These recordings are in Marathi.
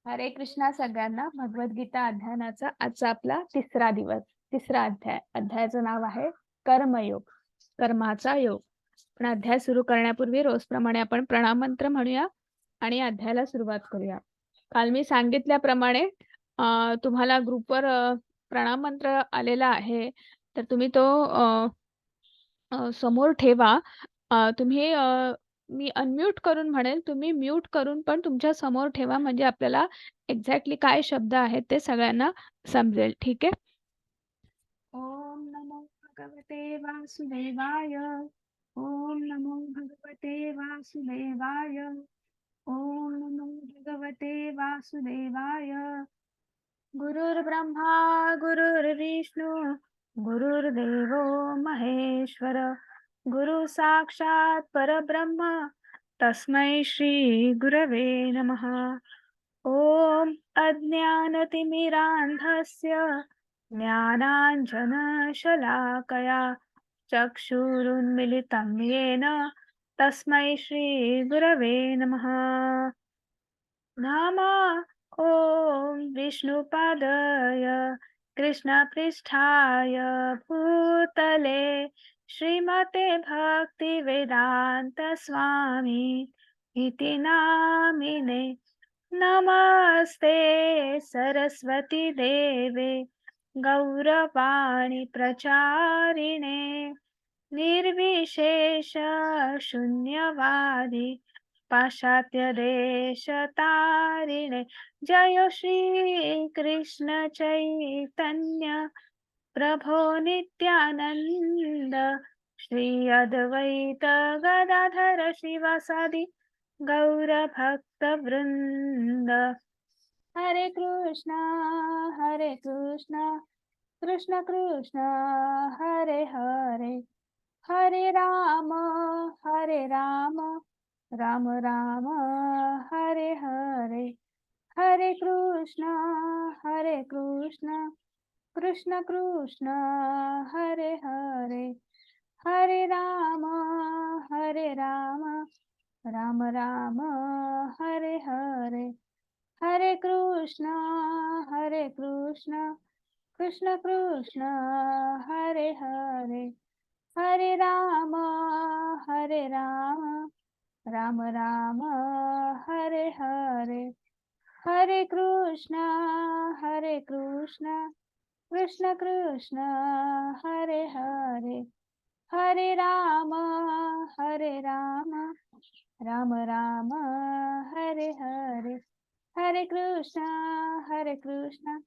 हरे कृष्णा सगळ्यांना. भगवद्गीता अध्ययनाचा आजचा आपला तिसरा दिवस, तिसरा अध्याय. अध्यायाचं नाव आहे कर्मयोग, कर्माचा योग. पण अध्याय सुरू करण्यापूर्वी रोजप्रमाणे आपण प्रणाम मंत्र म्हणूया आणि अध्यायाला सुरुवात करूया. काल मी सांगितल्याप्रमाणे तुम्हाला ग्रुपवर प्रणाम मंत्र आलेला आहे, तर तुम्ही तो समोर ठेवा. तुम्ही मी अनम्यूट करून म्हणेल, तुम्ही म्यूट करून पण तुमच्या समोर ठेवा, म्हणजे आपल्याला एक्झॅक्टली काय शब्द आहेत ते सगळ्यांना समजेल. ठीक आहे. ओम नमो भगवते वासुदेवाय. ओम नमो भगवते वासुदेवाय. ओम नमो भगवते वासुदेवाय. गुरुर्ब्रह्मा गुरुर्विष्णू गुरुर्देवो महेश्वर. गुरु साक्षात परब्रह्म तस्मै श्री गुरवे नमः. ओम अज्ञानतिमिरान्धस्य ज्ञानाञ्जनशलाकया चक्षुरुन्मिलितं येन तस्मै श्री गुरवे नमः. नमः ॐ विष्णुपादाय कृष्णपृष्ठाय भूतले श्रीमते भक्तिवेदान्त स्वामी इति नामिने. नमस्ते सरस्वती देवे गौरवाणी प्रचारिणे निर्विशेष शून्यवादी पाश्चात्य देश तारिणे. जय श्री कृष्ण चैतन्य प्रभो नित्यानंद श्री अद्वैत गदाधर शिवासादि गौर भक्त वृंद. हरे कृष्णा कृष्ण कृष्ण हरे हरे, हरे राम राम राम हरे हरे. हरे कृष्णा कृष्ण कृष्ण हरे हरे, हरे राम राम राम हरे हरे. हरे कृष्णा कृष्ण कृष्ण हरे हरे, हरे राम राम राम हरे हरे. हरे कृष्णा कृष्ण कृष्ण हरे हरे, हरे राम राम राम हरे हरे. हरे कृष्णा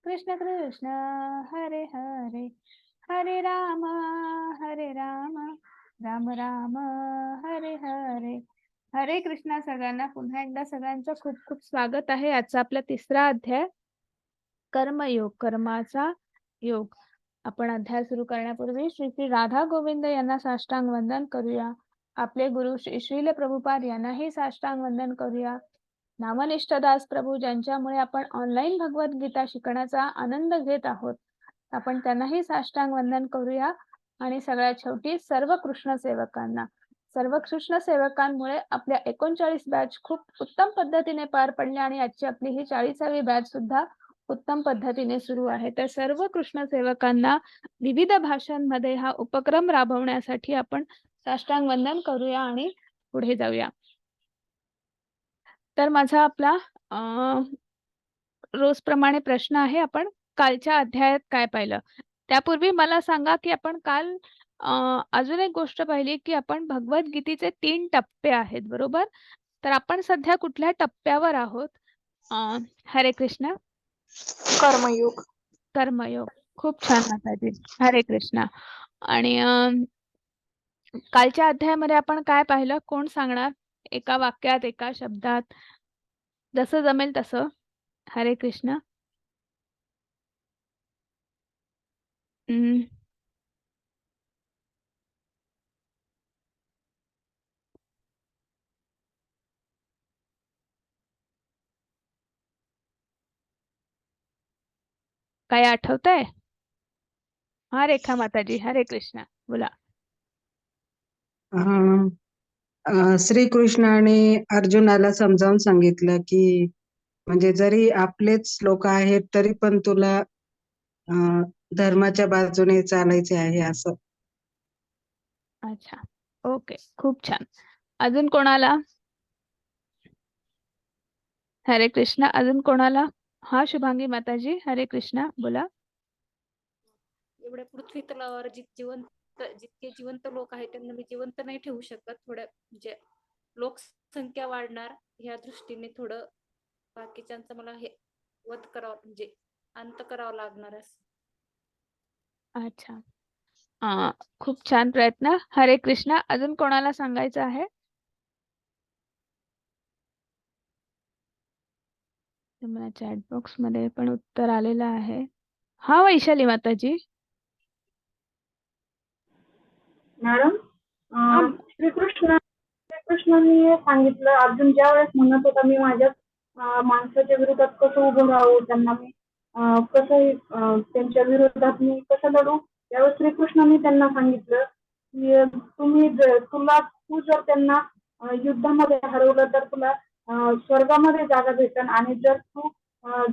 कृष्ण कृष्ण हरे हरे, हरे राम राम राम हरे हरे. हरे कृष्णा सगळ्यांना. पुन्हा एकदा सगळ्यांचं खूप खूप स्वागत आहे. आजचा आपला तिसरा अध्याय कर्मयोग, कर्माचा योग. आपण अध्याय सुरू करण्यापूर्वी श्री श्री राधा गोविंद यांना साष्टांग वंदन करूया. आपले गुरु श्री श्रील प्रभुपाद यांनाही साष्टांग वंदन करूया. नामनिष्ठ दास प्रभू ज्यांच्यामुळे आपण ऑनलाईन भगवद्गीता शिकण्याचा आनंद घेत आहोत, आपण त्यांनाही साष्टांग वंदन करूया. आणि सगळ्यात शेवटी सर्व कृष्ण सेवकांना, सर्व कृष्ण सेवकांमुळे आपल्या 39 बॅच खूप उत्तम पद्धतीने पार पडल्या आणि आजची आपली ही 40वी बॅच सुद्धा उत्तम पद्धतीने सुरू आहे. तर सर्व कृष्ण सेवकांना विविध भाषांमध्ये हा उपक्रम राबवण्यासाठी आपण साष्टांग वंदन करूया आणि पुढे जाऊया. तर माझा आपला रोजप्रमाणे प्रश्न आहे, आपण कालच्या अध्यायात काय पाहिलं. त्यापूर्वी मला सांगा की आपण काल अजून एक गोष्ट पाहिली की आपण भगवद्गीतेचे 3 टप्पे आहेत, बरोबर. तर आपण सध्या कुठल्या टप्प्यावर आहोत? हरे कृष्ण. कर्मयोग. कर्मयोग. खूप छान माताजी. हरे कृष्णा. आणि कालच्या अध्यायामध्ये आपण काय पाहिलं, कोण सांगणार? एका वाक्यात, एका शब्दात, जसं जमेल तसं. हरे कृष्ण. काय आठवतंय? हा रेखा माताजी. हरे कृष्णा, बोला. श्रीकृष्णाने अर्जुनाला समजावून सांगितलं की म्हणजे जरी आपलेच लोक आहेत तरी पण तुला धर्माच्या बाजूने चालायचे आहे असं. अच्छा, ओके, खूप छान. अजून कोणाला? हरे कृष्णा. अजून कोणाला? हा, शुभांगी माताजी, हरे कृष्णा, बोला. एवढ्या पृथ्वी तलावर जितके जिवंत लोक आहेत त्यांना मी जिवंत नाही ठेवू शकत. थोड्या म्हणजे लोकसंख्या वाढणार ह्या दृष्टीने थोडं बाकीच्यांचं मला हे वध करावं म्हणजे अंत करावं लागणार आहे. अच्छा, खूप छान प्रयत्न. हरे कृष्णा. अजून कोणाला सांगायचं आहे? मला चॅट बॉक्स मध्ये पण उत्तर आलेलं आहे. हा, वैशाली माताजी. मॅडम हा, श्रीकृष्णांनी सांगितलं, अर्जुन ज्या वेळेस म्हणत होता मी माझ्या माणसाच्या विरोधात कसं उभं राहू, त्यांना मी कसं त्यांच्या विरोधात मी कसं लढू, त्यावेळेस श्रीकृष्णांनी त्यांना सांगितलं की तू जर त्यांना युद्धामध्ये हरवलं तर तुला स्वर्गामध्ये जागा भेटेल, आणि जर तू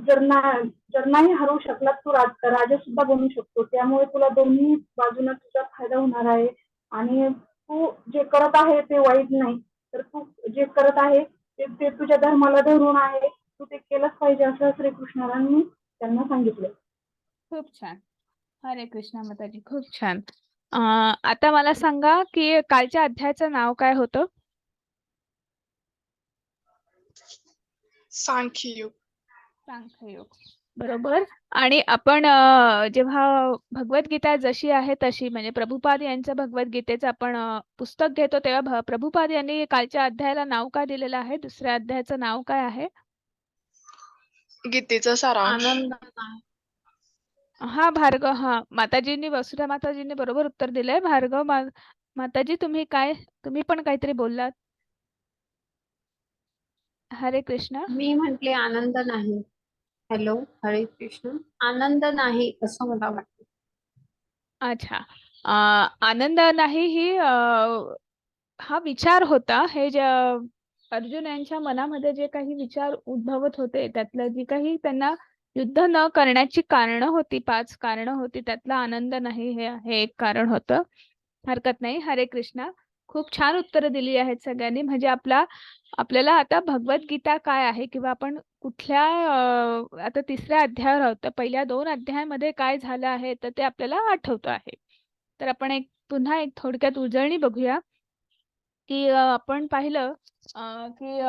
जर नाही हरवू शकला तू राजा सुद्धा बनू शकतो. त्यामुळे तुला दोन्ही बाजूने तुझा फायदा होणार आहे, आणि तू जे करत आहे ते वाईट नाही, तर तू जे करत आहे ते तुझ्या धर्माला धरून आहे, तू ते केलंच पाहिजे असं श्रीकृष्णांनी त्यांना सांगितलं. खूप छान. हरे कृष्णा माताजी, खूप छान. आता मला सांगा की कालच्या अध्यायाचं नाव काय होतं? सांख्ययोग. सांख्ययोग, बरोबर. आणि आपण जेव्हा भगवद्गीता जशी आहे तशी, म्हणजे प्रभुपाद यांचं भगवद्गीतेचं आपण पुस्तक घेतो, तेव्हा प्रभुपाद यांनी कालच्या अध्यायाला नाव काय दिलेलं आहे? दुसऱ्या अध्यायाचं नाव काय आहे? गीतेचा सारांश. हा, भार्गव. हा, माताजींनी, वसुधा माताजींनी बरोबर उत्तर दिलंय. भार्गव माताजी, तुम्ही पण काहीतरी बोललात. हरे कृष्णा. मी म्हटले आनंद नाही. हॅलो, हरे कृष्ण. आनंद नाही असं मला वाटतं. अच्छा, आनंद नाही ही हा विचार होता. हे जे अर्जुन यांच्या मनामध्ये जे काही विचार उद्भवत होते, त्यातलं जी काही त्यांना युद्ध न करण्याची कारणं होती, 5 कारणं होती, त्यातला आनंद नाही हे एक कारण होतं. हरकत नाही. हरे कृष्णा. खूप छान उत्तरं दिली आहेत सगळ्यांनी. म्हणजे आपल्याला आता भगवद्गीता काय आहे, किंवा आपण कुठल्या आता 3ऱ्या अध्यायावर आहोत, तर पहिल्या 2 अध्यायामध्ये काय झालं आहे तर ते आपल्याला आठवतं आहे. तर आपण पुन्हा एक थोडक्यात उजळणी बघूया की आपण पाहिलं की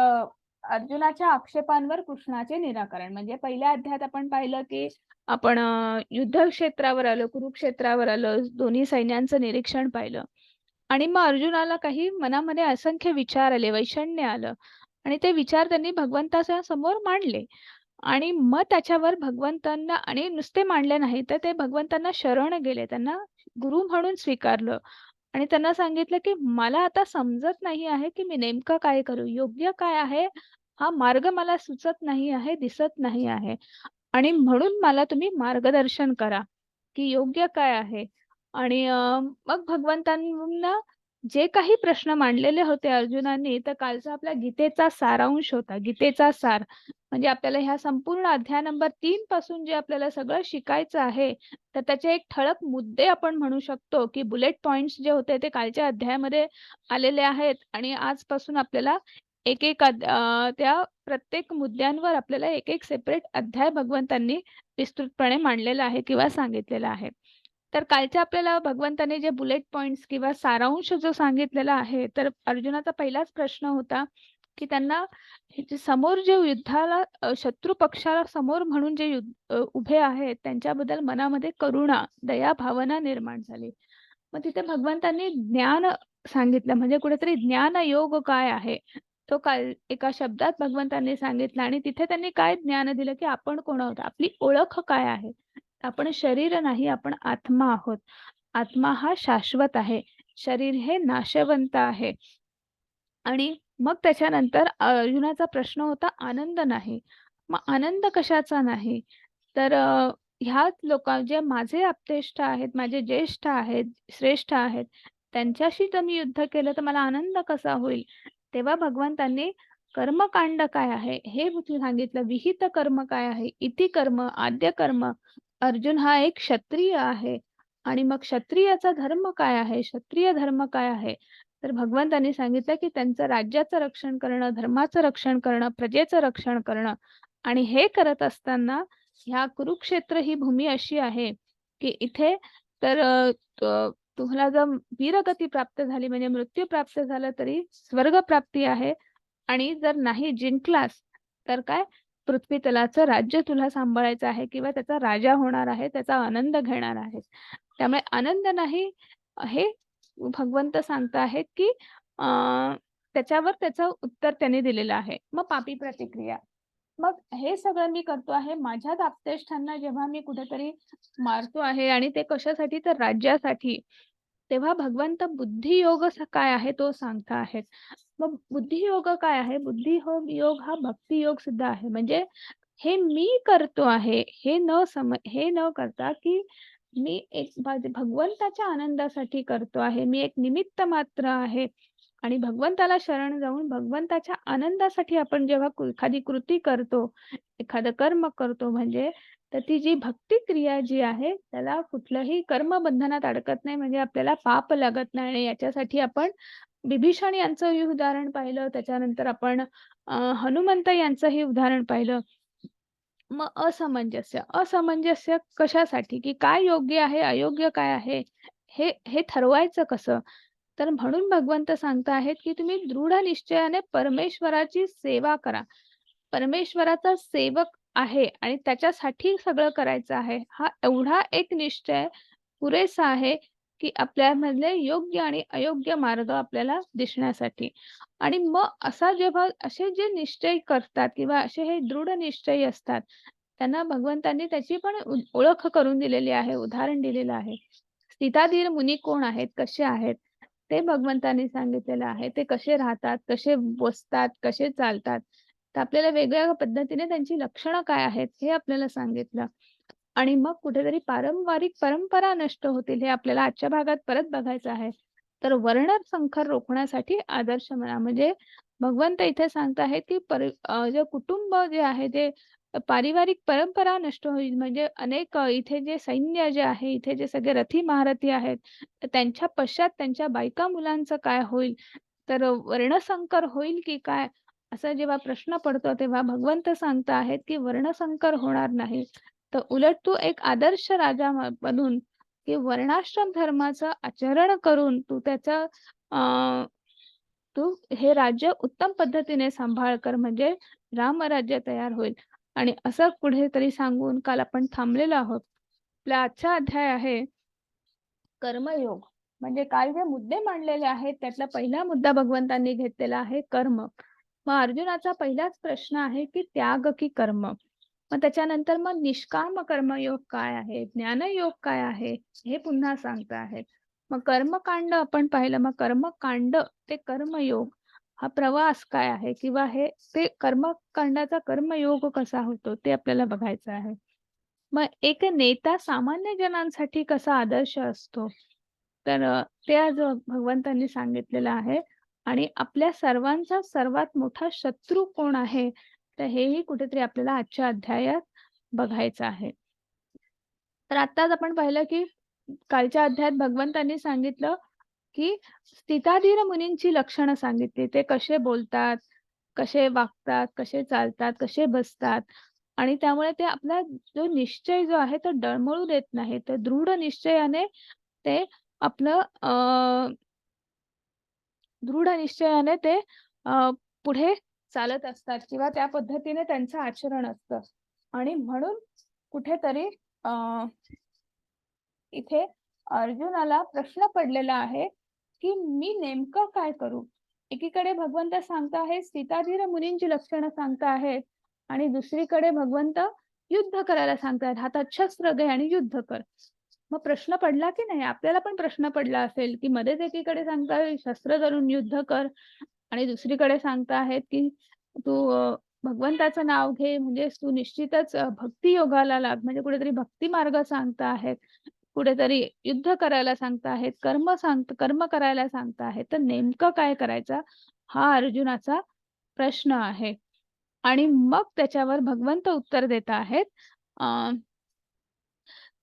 अर्जुनाच्या आक्षेपांवर कृष्णाचे निराकरण. म्हणजे पहिल्या अध्यायात आपण पाहिलं की आपण युद्ध क्षेत्रावर आलो, कुरुक्षेत्रावर आलो, दोन्ही सैन्यांचं निरीक्षण पाहिलं, आणि मग अर्जुनाला काही मनामध्ये असंख्य विचार आले, वैषण्य आलं, आणि ते विचार त्यांनी भगवंताच्या समोर मांडले. आणि मग त्याच्यावर भगवंतांना, आणि नुसते मांडले नाही तर ते भगवंतांना शरण गेले, त्यांना गुरु म्हणून स्वीकारलं, आणि त्यांना सांगितलं की मला आता समजत नाही आहे की मी नेमकं काय करू, योग्य काय आहे, हा मार्ग मला सुचत नाही आहे, दिसत नाही आहे, आणि म्हणून मला तुम्ही मार्गदर्शन करा की योग्य काय आहे. आणि मग भगवंतांना जे काही प्रश्न मांडलेले होते अर्जुनांनी, तर कालचा आपला गीतेचा सारांश होता, गीतेचा सार. म्हणजे आपल्याला ह्या संपूर्ण अध्याय नंबर 3 पासून जे आपल्याला सगळं शिकायचं आहे, तर त्याचे एक ठळक मुद्दे आपण म्हणू शकतो की बुलेट पॉइंट्स जे होते ते कालच्या अध्यायामध्ये आलेले आहेत, आणि आजपासून आपल्याला त्या प्रत्येक मुद्द्यांवर आपल्याला एक सेपरेट अध्याय भगवंतांनी विस्तृतपणे मांडलेला आहे किंवा सांगितलेला आहे. तर कालच्या आपल्याला भगवंतांनी जे बुलेट पॉइंट्स किंवा सारांश जो सांगितलेला आहे, तर अर्जुनाचा पहिलाच प्रश्न होता की त्यांना समोर जे युद्धाला शत्रू पक्षाला समोर म्हणून जे उभे आहेत त्यांच्याबद्दल मनामध्ये करुणा, दया भावना निर्माण झाली. मग तिथे भगवंतांनी ज्ञान सांगितलं, म्हणजे कुठेतरी ज्ञान योग काय आहे तो काल एका शब्दात भगवंतांनी सांगितलं, आणि तिथे त्यांनी काय ज्ञान दिलं की आपण कोण आहोत, आपली ओळख काय आहे. आपण शरीर नाही, आपण आत्मा आहोत. आत्मा हा शाश्वत आहे, शरीर हे नाशवंत आहे. आणि मग त्याच्यानंतर अर्जुनाचा प्रश्न होता आनंद नाही. मग आनंद कशाचा नाही, तर ह्या जे माझे आप्तेष्ट आहेत, माझे ज्येष्ठ आहेत, श्रेष्ठ आहेत, त्यांच्याशी जर मी युद्ध केलं तर मला आनंद कसा होईल. तेव्हा भगवंतांनी कर्मकांड काय आहे हे तू सांगितलं. विहित कर्म काय आहे, इति कर्म, आद्य कर्म. अर्जुन हा एक क्षत्रिय आहे आणि मग क्षत्रियाचा धर्म काय आहे, क्षत्रिय धर्म काय आहे, तर भगवंतांनी सांगितलं की त्यांचं राज्याचं रक्षण करणं, धर्माचं रक्षण करणं, प्रजेचं रक्षण करणं. आणि हे करत असताना ह्या कुरुक्षेत्र ही भूमी अशी आहे की इथे तर तुम्हाला जर वीरगती प्राप्त झाली म्हणजे मृत्यू प्राप्त झाला तरी स्वर्ग प्राप्ती आहे. आणि जर नाही जिंकलास तर काय, पृथ्वी तलाचं राज्य तुला सांभाळायचं आहे किंवा त्याचा राजा होणार आहे, त्याचा आनंद घेणार आहे. त्यामुळे आनंद नाही हे भगवंत सांगत आहेत की त्याच्यावर त्याचं उत्तर त्यांनी दिलेलं आहे. मग पापी प्रतिक्रिया, मग हे सगळं मी करतो आहे माझ्याच आप्तेष्टांना जेव्हा मी कुठेतरी मारतो आहे आणि ते कशासाठी, तर राज्यासाठी, तेव्हा भगवंत बुद्धियोग काय आहे तो सांगत आहेत. मग बुद्धियोग काय आहे, योग हा भक्ती योग सुद्धा आहे. म्हणजे हे मी करतो आहे हे न करता की मी एक भगवंताच्या आनंदासाठी करतो आहे, मी एक निमित्त मात्र आहे. आणि भगवंताला शरण जाऊन भगवंताच्या आनंदासाठी आपण जेव्हा एखादी कृती करतो, एखादं कर्म करतो, म्हणजे तर ती जी भक्ती क्रिया जी आहे त्याला कुठल्याही कर्मबंधनात अडकत नाही, म्हणजे आपल्याला पाप लागत नाही. आणि याच्यासाठी आपण विभीषण यांचंही उदाहरण पाहिलं, त्याच्यानंतर आपण हनुमंत यांचंही उदाहरण पाहिलं. मग असमंजस्य कशासाठी, की काय योग्य आहे अयोग्य काय आहे हे हे ठरवायचं कसं. तर म्हणून भगवंत सांगत आहेत की तुम्ही दृढ निश्चयाने परमेश्वराची सेवा करा. परमेश्वराचा सेवक आहे आणि त्याच्यासाठी सगळं करायचं आहे, हा एवढा एक निश्चय पुरेसा आहे की आपल्यामधले योग्य आणि अयोग्य मार्ग आपल्याला दिसण्यासाठी. आणि मग असा जेव्हा असे जे निश्चय करतात किंवा असे हे दृढ निश्चयी असतात त्यांना भगवंतांनी त्याची पण ओळख करून दिलेली आहे, उदाहरण दिलेलं आहे. स्थिताधीर मुनी कोण आहेत, कसे आहेत ते भगवंतांनी सांगितलेलं आहे. ते कसे राहतात, कसे बसतात, कसे चालतात, तर आपल्याला वेगवेगळ्या पद्धतीने त्यांची लक्षणं काय आहेत हे आपल्याला सांगितलं. आणि मग कुठेतरी पारंपरिक परंपरा नष्ट होतील हे आपल्याला आजच्या भागात परत बघायचं आहे. तर वर्ण संकर रोखण्यासाठी आदर्श म्हणा, म्हणजे भगवंत इथे सांगत आहेत की जे कुटुंब जे आहे ते पारिवारिक परंपरा नष्ट होईल. म्हणजे अनेक इथे जे सैन्य जे आहे, इथे जे सगळे रथी महारथी आहेत, तर त्यांच्या पश्चात त्यांच्या बायका मुलांचं काय होईल, तर वर्णसंकर होईल की काय, असा जेव्हा प्रश्न पडतो तेव्हा भगवंत सांगत आहेत की वर्णसंकर होणार नाही. तर उलट तू एक आदर्श राजा बनून की वर्णाश्रम धर्माचं आचरण करून तू त्याचं तू हे राज्य उत्तम पद्धतीने सांभाळ कर, म्हणजे रामराज्य तयार होईल. आणि असं कुठेतरी सांगून काल आपण थांबलेलो आहोत. आपला आजचा अध्याय आहे कर्मयोग. म्हणजे काल जे मुद्दे मांडलेले आहेत त्यातला पहिला मुद्दा भगवंतांनी घेतलेला आहे कर्म. मग अर्जुनाचा पहिलाच प्रश्न आहे की त्याग की कर्म. मग त्याच्यानंतर मग निष्काम कर्मयोग काय आहे, ज्ञानयोग काय आहे हे पुन्हा सांगत आहेत. मग कर्मकांड आपण पाहिलं, मग कर्मकांड ते कर्मयोग हा प्रवास काय आहे किंवा हे ते कर्मकांडाचा कर्मयोग कसा होतो ते आपल्याला बघायचं आहे. मग एक नेता सामान्य जनांसाठी कसा आदर्श असतो, तर ते आज भगवंतांनी सांगितलेलं आहे. आणि आपल्या सर्वांचा सर्वात मोठा शत्रू कोण आहे, तर हेही कुठेतरी आपल्याला आजच्या अध्यायात बघायचं आहे. तर आत्ताच आपण पाहिलं की कालच्या अध्यायात भगवंतांनी सांगितलं की स्थिताधीर मुनींची लक्षणं सांगितली, ते कसे बोलतात, कसे वागतात, कसे चालतात, कसे बसतात. आणि त्यामुळे ते आपला जो निश्चय जो आहे तो डळमळू देत नाही, तर दृढ निश्चयाने ते आपलं दृढ निश्चयाने ते पुढे चालत असतात किंवा त्या पद्धतीने त्यांचं आचरण असतं. आणि म्हणून कुठेतरी इथे अर्जुनाला प्रश्न पडलेला आहे की मी नेमकं काय करू. एकीकडे भगवंत सांगता आहे स्थिताधीर मुनींची लक्षणं सांगता आहेत आणि दुसरीकडे भगवंत युद्ध करायला सांगतायत, हातात शस्त्र घे आणि युद्ध कर. मग प्रश्न पडला की नाही, आपल्याला पण प्रश्न पडला असेल की मध्येच एकीकडे सांगताय शस्त्र धरून युद्ध कर आणि दुसरीकडे सांगता आहेत की तू भगवंताचं नाव घे, म्हणजे तू निश्चितच भक्ती योगाला लाग, म्हणजे कुठेतरी भक्ती मार्ग सांगता आहेत, कुठेतरी युद्ध करायला सांगता आहेत, कर्म करायला सांगता आहेत. तर नेमकं काय करायचं हा अर्जुनाचा प्रश्न आहे आणि मग त्याच्यावर भगवंत उत्तर देत आहेत.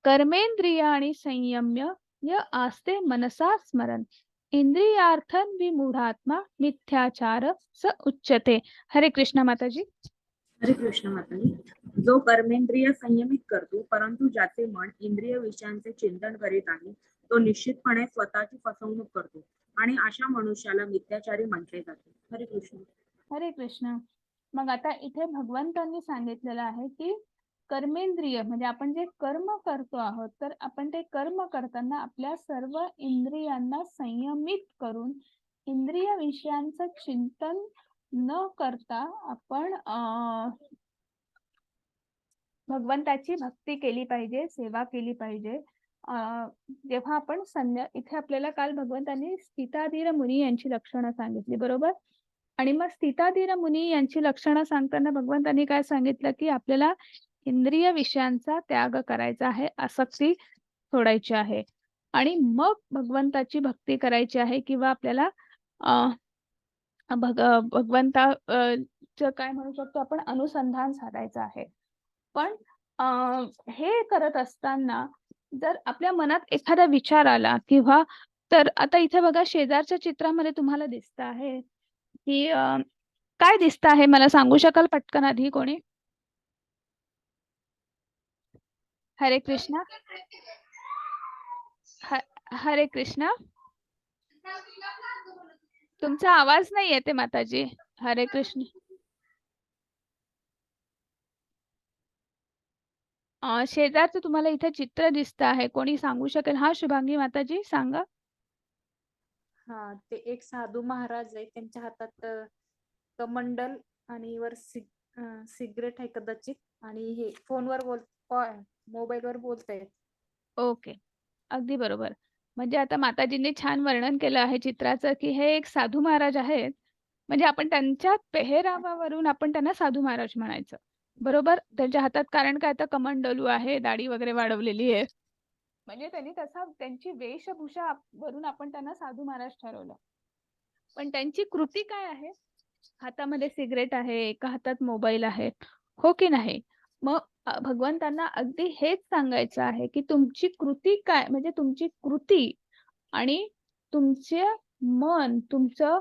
कर्मेंद्रिय आणि संयम्य य आस्ते मनसा स्मरण इंद्रियार्थन विमूढात्मा मिथ्याचार स उच्यते. हरे कृष्ण माताजी. हरे कृष्ण माताजी. जो कर्मेंद्रिय संयमित करतो परंतु ज्याचे मन इंद्रिय विषयांचे चिंतन करीत आहे तो निश्चितपणे स्वतःची फसवणूक करतो आणि अशा मनुष्याला मिथ्याचारी म्हटले जाते. हरे कृष्ण. हरे कृष्ण. मग आता इथे भगवंतांनी सांगितलेलं आहे की कर्मेंद्रिय म्हणजे आपण जे कर्म करतो आहोत तर आपण ते कर्म करताना आपल्या सर्व इंद्रियांना संयमित करून इंद्रिय विषयांचं चिंतन न करता आपण भगवंताची भक्ती केली पाहिजे, सेवा केली पाहिजे. जेव्हा आपण इथे आपल्याला काल भगवंतांनी स्थिताधीर मुनी यांची लक्षणं सांगितली, बरोबर? आणि मग स्थिताधीर मुनी यांची लक्षणं सांगताना भगवंतांनी काय सांगितलं की आपल्याला इंद्रिय विषयांचा त्याग करायचा आहे, आसक्ती सोडायची आहे आणि मग भगवंताची भक्ती करायची आहे किंवा आपल्याला भगवंता काय म्हणू शकतो आपण अनुसंधान साधायचं आहे. पण हे करत असताना जर आपल्या मनात एखादा विचार आला किंवा तर आता इथे बघा शेजारच्या चित्रामध्ये तुम्हाला दिसत आहे की काय दिसत आहे मला सांगू शकाल पटकन आधी कोणी? हरे कृष्ण. हरे कृष्ण. तुमचा आवाज नाही येते माताजी. हरे कृष्ण. शेजारचं तुम्हाला इथे चित्र दिसत आहे, कोणी सांगू शकेल? हा शुभांगी माताजी सांगा. हा, ते एक साधू महाराज आहे, त्यांच्या हातात कमंडल आणि वर सिगरेट आहे कदाचित, आणि हे फोनवर मोबाईलवर बोलतायत. ओके, अगदी बरोबर. म्हणजे आता माताजींनी छान वर्णन केलं आहे चित्राचं की हे एक साधू महाराज आहेत. म्हणजे आपण त्यांच्या पेहरावावरून आपण त्यांना साधू महाराज म्हणायचं, बरोबर? त्यांच्या हातात कारण काय आता कमंडलू आहे, दाढी वगैरे वाढवलेली आहे, म्हणजे त्यांनी त्यांची वेशभूषा वरून आपण त्यांना साधू महाराज ठरवलं. पण त्यांची कृती काय आहे? हातामध्ये सिगरेट आहे, एका हातात मोबाईल आहे, हो की नाही? मग भगवंतांना अगदी हेच सांगायचं आहे की तुमची कृती काय, म्हणजे तुमची कृती आणि तुमचे मन, तुमचं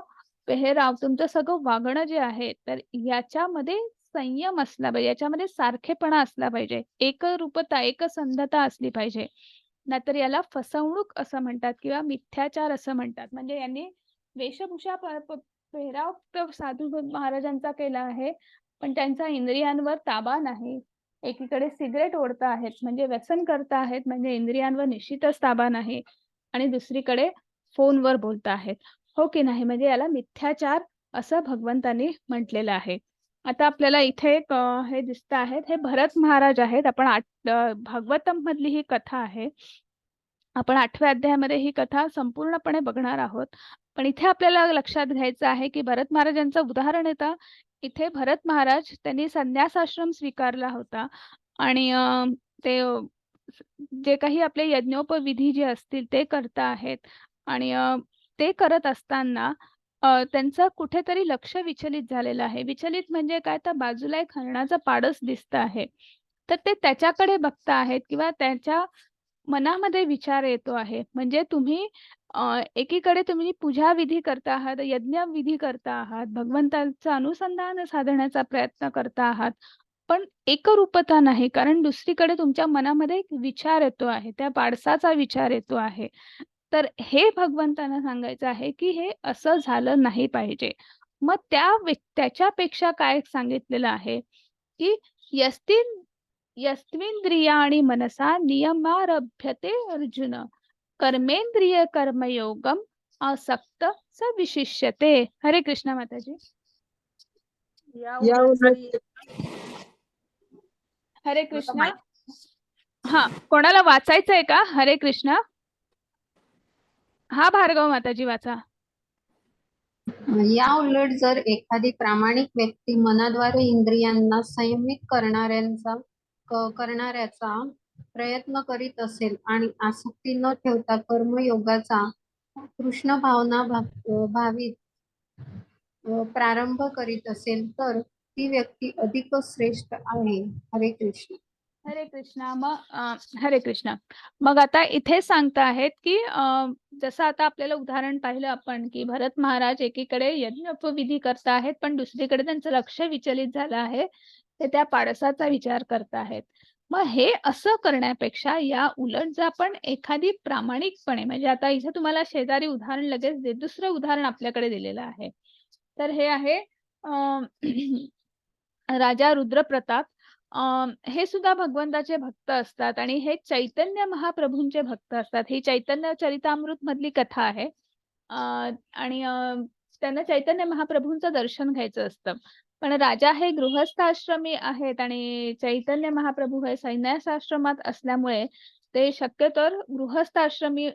पेहराव, तुमचं सगळं वागणं जे आहे तर याच्यामध्ये संयम असला पाहिजे, याच्यामध्ये सारखेपणा असला पाहिजे, एकरूपता, एकसंधता असली पाहिजे. नाहीतर याला फसवणूक असं म्हणतात किंवा मिथ्याचार असं म्हणतात. म्हणजे यांनी वेशभूषा पेहराव तर साधू महाराजांचा केला आहे, पण त्यांचा इंद्रियांवर ताबा नाही. एकीकडे सिगरेट ओढता आहेत म्हणजे व्यसन करता आहेत, म्हणजे इंद्रियांवर निश्चितच ताबा नाही, आणि दुसरीकडे फोनवर बोलता आहेत, हो की नाही? म्हणजे याला मिथ्याचार असं भगवंतांनी म्हटलेलं आहे. आता आपल्याला इथे हे दिसत आहेत, हे भरत महाराज आहेत. आपण भागवतम मधली ही कथा आहे. आपण 8व्या अध्यायामध्ये ही कथा संपूर्णपणे बघणार आहोत. पण इथे आपल्याला लक्षात घ्यायचं आहे की भरत महाराजांचं उदाहरण येतं. इथे भरत महाराज त्यांनी संन्यासाश्रम स्वीकारला होता आणि ते जे काही आपले यज्ञोपविधी जे असतील ते करता आहेत आणि ते करत असताना त्यांचं कुठेतरी लक्ष विचलित झालेलं आहे. विचलित म्हणजे काय, तर बाजूला एक हरणाचं पाडस दिसत आहे, तर ते त्याच्याकडे बघता आहेत किंवा त्याच्या मनामध्ये विचार येतो आहे. म्हणजे तुम्ही एकीकडे तुम्ही पूजा विधी करता आहात, यज्ञ विधी करता आहात, भगवंताचं अनुसंधान साधण्याचा प्रयत्न करता आहात, पण एकरूपता नाही. कारण दुसरीकडे तुमच्या मनामध्ये एक विचार येतो आहे, त्या पाडसाचा विचार येतो आहे. तर हे भगवंतांना सांगायचं आहे की हे असं झालं नाही पाहिजे. मग त्याच्यापेक्षा काय सांगितलेलं आहे की यस्त्विंद्रियाणि मनसा नियमारभ्यते अर्जुन कर्मेंद्रिय कर्मयोगम आसक्त स विशिष्यते. हरे कृष्ण माताजी. या या उलट उलट हरे कृष्ण. हा, कोणाला वाचायचंय का? हरे कृष्ण. हा भार्गव माताजी वाचा. या उलट जर एखादी प्रामाणिक व्यक्ती मनाद्वारे इंद्रियांना संयमित करणाऱ्याचा प्रयत्न करीत असेल आणि आसक्ती न ठेवता कर्मयोगाचा कृष्ण भावना भावित प्रारंभ करीत असेल तर ती व्यक्ती अधिक श्रेष्ठ आहे. हरे कृष्ण. हरे कृष्णा. हरे कृष्णा. मग आता इथे सांगता आहेत की जसं आता आपल्याला उदाहरण पाहिलं आपण की भरत महाराज एकीकडे यज्ञोपविधी करत आहेत, पण दुसरीकडे त्यांचं लक्ष विचलित झालं आहे, ते त्या पाडसाचा विचार करत आहेत. मग हे असं करण्यापेक्षा या उलट जर आपण एखादी प्रामाणिकपणे, म्हणजे आता इथे तुम्हाला शेजारी उदाहरण लगेच दुसरं उदाहरण आपल्याकडे दिलेलं आहे. तर हे आहे राजा रुद्रप्रताप. हे सुद्धा भगवंताचे भक्त असतात आणि हे चैतन्य महाप्रभूंचे भक्त असतात. ही चैतन्य चरितामृत मधली कथा आहे. आणि त्यांना चैतन्य महाप्रभूंचं दर्शन घ्यायचं असतं. पण राजा हे गृहस्थाश्रमी आहेत आणि चैतन्य महाप्रभू हे संन्यासाश्रमात असल्यामुळे ते शक्यतोवर गृहस्थाश्रमी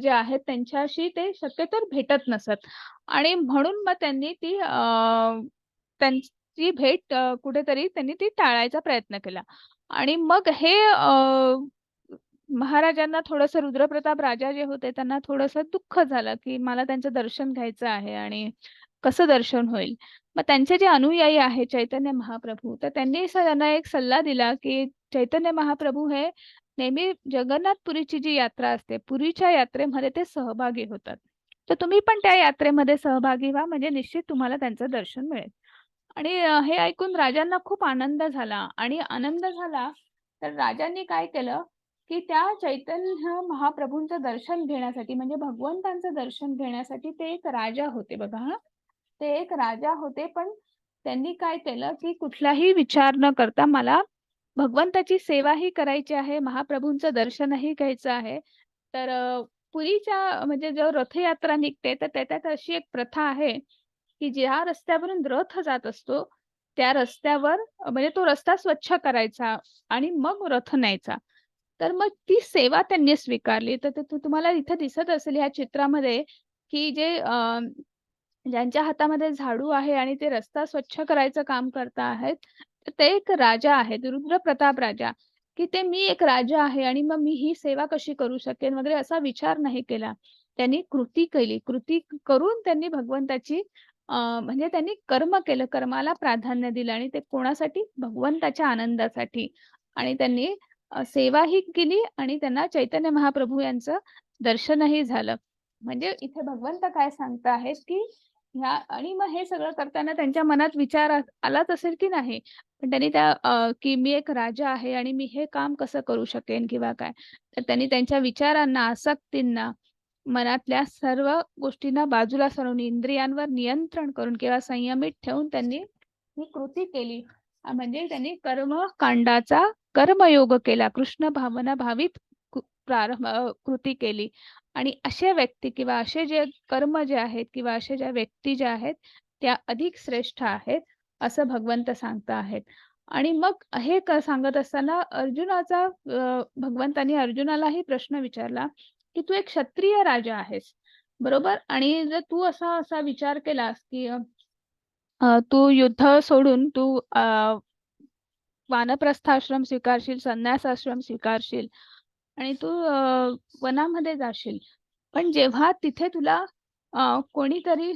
जे आहेत त्यांच्याशी ते शक्यतोवर भेटत नसत. आणि म्हणून मग त्यांनी त्यांची भेट कुठेतरी त्यांनी ती टाळायचा प्रयत्न केला. आणि मग हे महाराजांना थोडंसं, रुद्रप्रताप राजा जे होते त्यांना थोडंसं दुःख झालं की मला त्यांचं दर्शन घ्यायचं आहे आणि कसं दर्शन होईल. मग त्यांचे जे अनुयायी आहेत चैतन्य महाप्रभू, तर त्यांनी त्यांना एक सल्ला दिला की चैतन्य महाप्रभू हे नेहमी जगन्नाथपुरीची जी यात्रा असते, पुरीच्या यात्रेमध्ये ते सहभागी होतात. तर तुम्ही पण त्या यात्रेमध्ये सहभागी व्हा, म्हणजे निश्चित तुम्हाला त्यांचं दर्शन मिळेल. आणि हे ऐकून राजांना खूप आनंद झाला. आणि आनंद झाला तर राजांनी काय केलं की त्या चैतन्य महाप्रभूंचं दर्शन घेण्यासाठी, म्हणजे भगवंतांचं दर्शन घेण्यासाठी, ते एक राजा होते बघा. ते एक राजा होते, पण त्यांनी काय केलं की कुठलाही विचार न करता मला भगवंताची सेवाही करायची आहे, महाप्रभूंचं दर्शनही घ्यायचं आहे. तर पुरीच्या म्हणजे जेव्हा रथयात्रा निघते तर त्याच्यात अशी एक प्रथा आहे की ज्या रस्त्यावरून रथ जात असतो त्या रस्त्यावर म्हणजे तो रस्ता स्वच्छ करायचा आणि मग रथ न्यायचा. तर मग ती सेवा त्यांनी स्वीकारली. तर तुम्हाला इथे दिसत असेल ह्या चित्रामध्ये की जे ज्यांच्या हातामध्ये झाडू आहे आणि ते रस्ता स्वच्छ करायचं काम करत आहेत, तर ते एक राजा आहेत, रुद्रप्रताप राजा. की ते मी एक राजा आहे आणि मग मी ही सेवा कशी करू शकेन वगैरे असा विचार नाही केला. त्यांनी कृती केली. कृती करून त्यांनी भगवंताची म्हणजे त्यांनी कर्म केलं, कर्माला प्राधान्य दिलं आणि ते कोणासाठी? भगवंताच्या आनंदासाठी. आणि त्यांनी सेवाही केली आणि त्यांना चैतन्य महाप्रभू यांचं दर्शनही झालं. म्हणजे इथे भगवंत काय सांगत आहेत की ह्या, आणि मग हे सगळं करताना त्यांच्या मनात विचार आलाच असेल की नाही, पण त्यांनी त्या की मी एक राजा आहे आणि मी हे काम कसं करू शकेन किंवा काय, तर त्यांनी त्यांच्या विचारांना, आसक्तींना, मनातल्या सर्व गोष्टींना बाजूला सारून इंद्रियांवर नियंत्रण करून किंवा संयमित ठेवून त्यांनी ही कृती केली. म्हणजे त्यांनी कर्मकांडाचा कर्मयोग केला, कृष्ण भावना भावित कृती केली. आणि अशा व्यक्ती किंवा असे जे कर्म जे आहेत किंवा अशा ज्या व्यक्ती ज्या आहेत त्या अधिक श्रेष्ठ आहेत असं भगवंत सांगत आहेत. आणि मग हे सांगत असताना अर्जुनाचा भगवंतांनी अर्जुनालाही प्रश्न विचारला की तू एक क्षत्रिय राजा आहेस, बरोबर? आणि जर तू असा विचार केलास की तू युद्ध सोडून तू वानप्रस्थाश्रम स्वीकारशील, संन्यासाश्रम स्वीकारशील आणि तू वनामध्ये जाशील, पण जेव्हा तिथे तुला कोणीतरी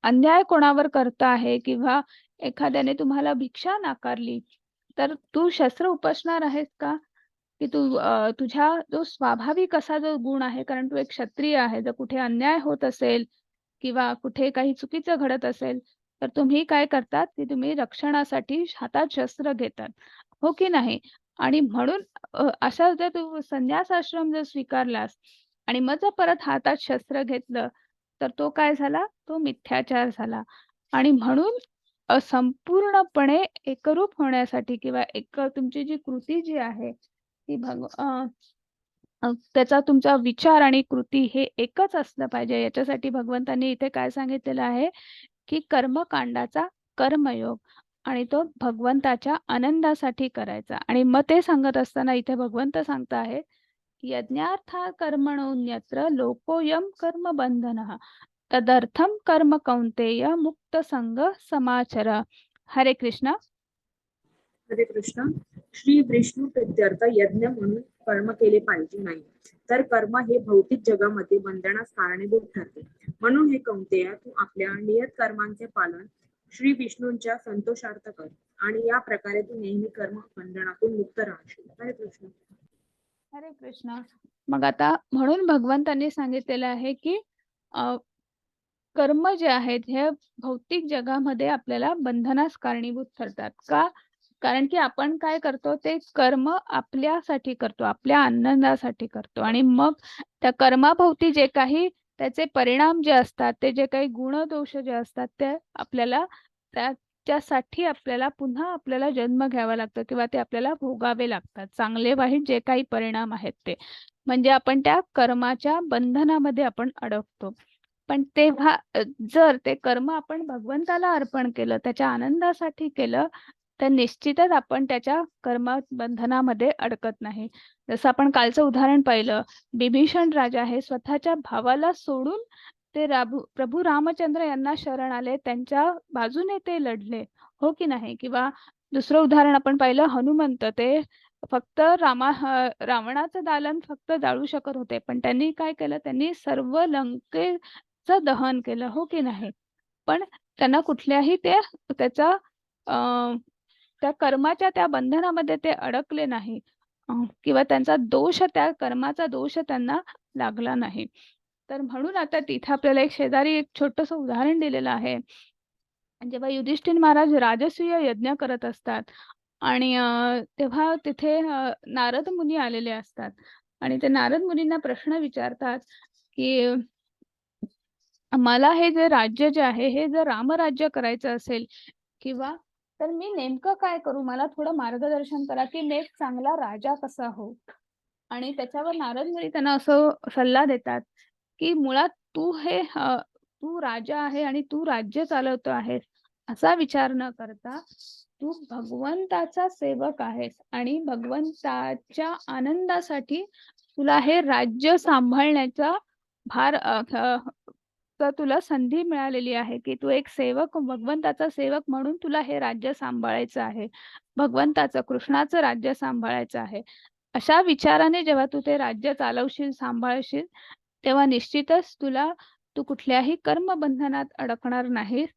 अन्याय कोणावर करत आहे किंवा एखाद्याने तुम्हाला भिक्षा नाकारली, तर तू शस्त्र उपसणार आहेस का? की तू तुझ्या जो स्वाभाविक असा जो गुण आहे, कारण तू एक क्षत्रिय आहे, जर कुठे अन्याय होत असेल किंवा कुठे काही चुकीचं घडत असेल तर तुम्ही काय करतात की तुम्ही रक्षणासाठी हातात शस्त्र घेतात, हो की नाही? आणि म्हणून अशा जर तू संन्यास आश्रम जर स्वीकारलास आणि मग जर परत हातात शस्त्र घेतलं तर तो काय झाला? तो मिथ्याचार झाला. आणि म्हणून संपूर्णपणे एकरूप होण्यासाठी किंवा तुमची जी कृती जी आहे ती त्याचा तुमचा विचार आणि कृती हे एकच असलं पाहिजे. याच्यासाठी भगवंतांनी इथे काय सांगितलेलं आहे की कर्मकांडाचा कर्मयोग आणि तो भगवंताच्या आनंदासाठी करायचा. आणि मग ते सांगत असताना इथे भगवंत सांगत आहे यज्ञार्था कर्मणोन्यत्र लोकोयम कर्म बंधनः तदर्थम कर्म कौंतेय मुक्त संग समाचर. हरे कृष्ण. हरे कृष्ण. श्री विष्णू प्रित्यर्थ यज्ञ म्हणून कर्म केले पाहिजे नाही, तर कर्म हे भौतिक जगामध्ये बंधनास कारणीभूत ठरते. म्हणून हे कौंतेय, तू आपल्या नियत कर्मांचे पालन श्री विष्णूंच्या संतोषार्थ कर आणि या प्रकारे तू नेहमी कर्म बंधनातून मुक्त राहशील. हरे कृष्ण. हरे कृष्ण. मग आता म्हणून भगवंतांनी सांगितलेलं आहे की कर्म जे आहेत हे भौतिक जगामध्ये आपल्याला बंधनास कारणीभूत ठरतात. का? कारण की आपण काय करतो ते कर्म आपल्यासाठी करतो, आपल्या आनंदासाठी करतो आणि मग त्या कर्माभोवती जे काही त्याचे परिणाम जे असतात, ते जे काही गुणदोष जे असतात ते आपल्याला त्याच्यासाठी आपल्याला पुन्हा आपल्याला जन्म घ्यावा लागतो किंवा ते आपल्याला भोगावे लागतात. चांगले वाईट जे काही परिणाम आहेत ते म्हणजे आपण त्या कर्माच्या बंधनामध्ये आपण अडकतो. पण तेव्हा जर ते कर्म आपण भगवंताला अर्पण केलं, त्याच्या आनंदासाठी केलं, तर निश्चितच आपण त्याच्या कर्म बंधनामध्ये अडकत नाही. जसं आपण कालचं उदाहरण पाहिलं, बिभीषण राजा हे स्वतःच्या भावाला सोडून ते प्रभू रामचंद्र यांना शरण आले, त्यांच्या बाजूने ते लढले, हो की नाही? किंवा दुसरं उदाहरण आपण पाहिलं, हनुमंत ते फक्त रावणाचं दालन फक्त जाळू शकत होते, पण त्यांनी काय केलं, त्यांनी सर्व लंकेचं दहन केलं, हो की नाही? पण त्यांना कुठल्याही त्याचा त्या कर्माच्या त्या बंधनामध्ये ते अडकले नाही किंवा त्यांचा दोष, त्या कर्माचा दोष त्यांना लागला नाही. तर म्हणून आता तिथे आपल्याला एक शेजारी एक छोटंसं उदाहरण दिलेलं आहे. जेव्हा युधिष्ठिर महाराज राजसूय यज्ञ करत असतात आणि तेव्हा तिथे नारद मुनी आलेले असतात आणि ते नारद मुनींना प्रश्न विचारतात की मला हे जे राज्य जे आहे हे जर रामराज्य करायचं असेल किंवा तर मी नेमकं काय करू, मला थोडं मार्गदर्शन करा की मी एक चांगला राजा कसा होऊ. आणि त्याच्यावर नारद मुनी त्यांना असं सल्ला देतात की मुळात तू राजा आहे आणि तू राज्य चालवतो आहेस असा विचार न करता तू भगवंताचा सेवक आहेस आणि भगवंताच्या आनंदासाठी तुला हे राज्य सांभाळण्याचा भार तर तुला संधी मिळालेली आहे की तू एक सेवक, भगवंताचा सेवक म्हणून तुला हे राज्य सांभाळायचं आहे, भगवंताचं कृष्णाचं राज्य सांभाळायचं आहे. अशा विचाराने जेव्हा तू ते राज्य चालवशील, सांभाळशील, तेव्हा निश्चितच तू कुठल्याही कर्मबंधनात अडकणार नाहीस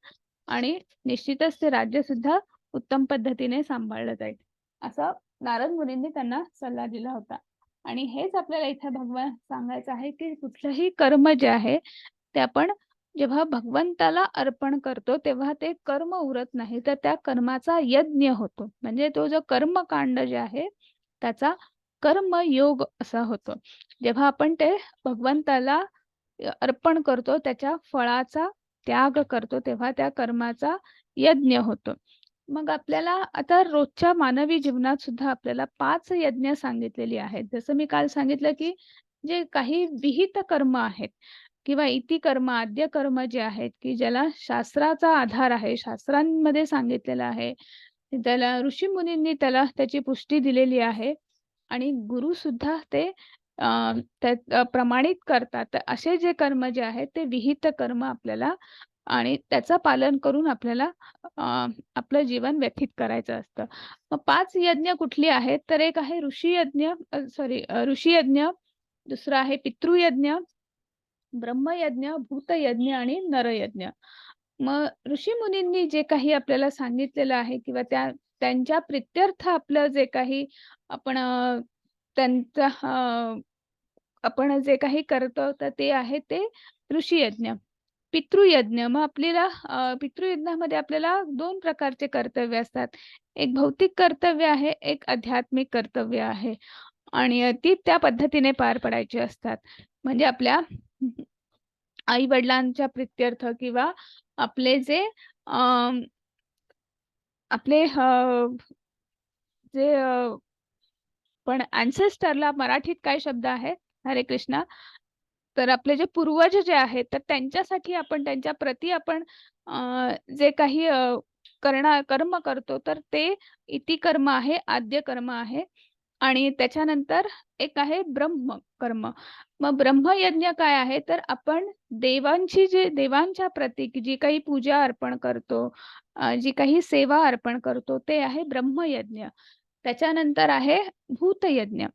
आणि निश्चितच ते राज्य सुद्धा उत्तम पद्धतीने सांभाळलं जाईल, असा नारद मुनींनी त्यांना सल्ला दिला होता. आणि हेच आपल्याला इथे भगवान सांगायचं आहे की कुठलंही कर्म जे आहे ते आपण जेव्हा भगवंताला अर्पण करतो तेव्हा ते कर्म उरत नाही, तर त्या कर्माचा यज्ञ होतो. म्हणजे तो जो कर्मकांड जे आहे त्याचा कर्मयोग असा होतो. जेव्हा आपण ते भगवंताला अर्पण करतो, त्याच्या फळाचा त्याग करतो, तेव्हा त्या कर्माचा यज्ञ होतो. मग आपल्याला आता रोजच्या मानवी जीवनात सुद्धा आपल्याला 5 यज्ञ सांगितलेली आहेत. जसं मी काल सांगितलं की जे काही विहित कर्म आहेत किंवा इति कर्म, आद्य कर्म जे आहेत की ज्याला शास्त्राचा आधार आहे, शास्त्रांमध्ये सांगितलेलं आहे, त्याला ऋषीमुनींनी त्याची पुष्टी दिलेली आहे आणि गुरु सुद्धा ते प्रमाणित करतात. तर असे जे कर्म जे आहेत ते विहित कर्म आपल्याला आणि त्याचं पालन करून आपल्याला आपलं जीवन व्यतीत करायचं असतं. मग 5 यज्ञ कुठली आहेत, तर एक आहे ऋषी यज्ञ, दुसरा आहे पितृयज्ञ, ब्रह्मयज्ञ, भूतयज्ञ आणि नरयज्ञ. मग ऋषीमुनींनी जे काही आपल्याला सांगितलेलं आहे किंवा त्यांच्या प्रित्यर्थ आपलं जे काही आपण त्यांचा आपण जे काही करतो तर ते आहे ते ऋषीयज्ञ. पितृयज्ञ, मग आपल्याला पितृयज्ञामध्ये आपल्याला 2 प्रकारचे कर्तव्य असतात. एक भौतिक कर्तव्य आहे, एक आध्यात्मिक कर्तव्य आहे आणि ती त्या पद्धतीने पार पडायची असतात. म्हणजे आपल्या आई वडिलांच्या प्रित्यर्थ किंवा आपले जे आपले जे पण अँसेस्टरला मराठीत काय शब्द आहे, हरे कृष्णा, तर आपले जे पूर्वज जे आहेत तर त्यांच्यासाठी आपण त्यांच्या प्रती आपण जे काही कर्म करतो तर ते इति कर्म आहे, आद्य कर्म आहे आणि त्याच्यानंतर एक आहे ब्रह्म कर्म. मग ब्रह्मयज्ञ काय आहे, तर आपण देवांच्या प्रती जी काही पूजा अर्पण करतो, जी काही सेवा अर्पण करतो ते आहे ब्रह्मयज्ञ. त्याच्यानंतर आहे भूतयज्ञ.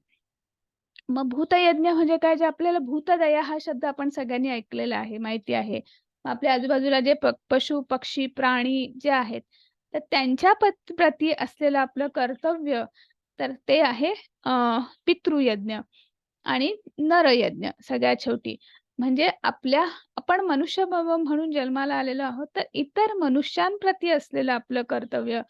मग भूतयज्ञ म्हणजे काय, जे आपल्याला भूतदया हा शब्द आपण सगळ्यांनी ऐकलेला आहे, माहिती आहे. आपल्या आजूबाजूला जे पशु, पक्षी, प्राणी जे आहेत, तर त्यांच्या प्रती असलेलं आपलं कर्तव्य, तर ते आहे पितृयज्ञ आणि नरयज्ञ सगळ्यात शेवटी. म्हणजे आपण मनुष्य म्हणून जन्माला आलेलो आहोत, तर इतर मनुष्यांप्रती असलेलं आपलं कर्तव्य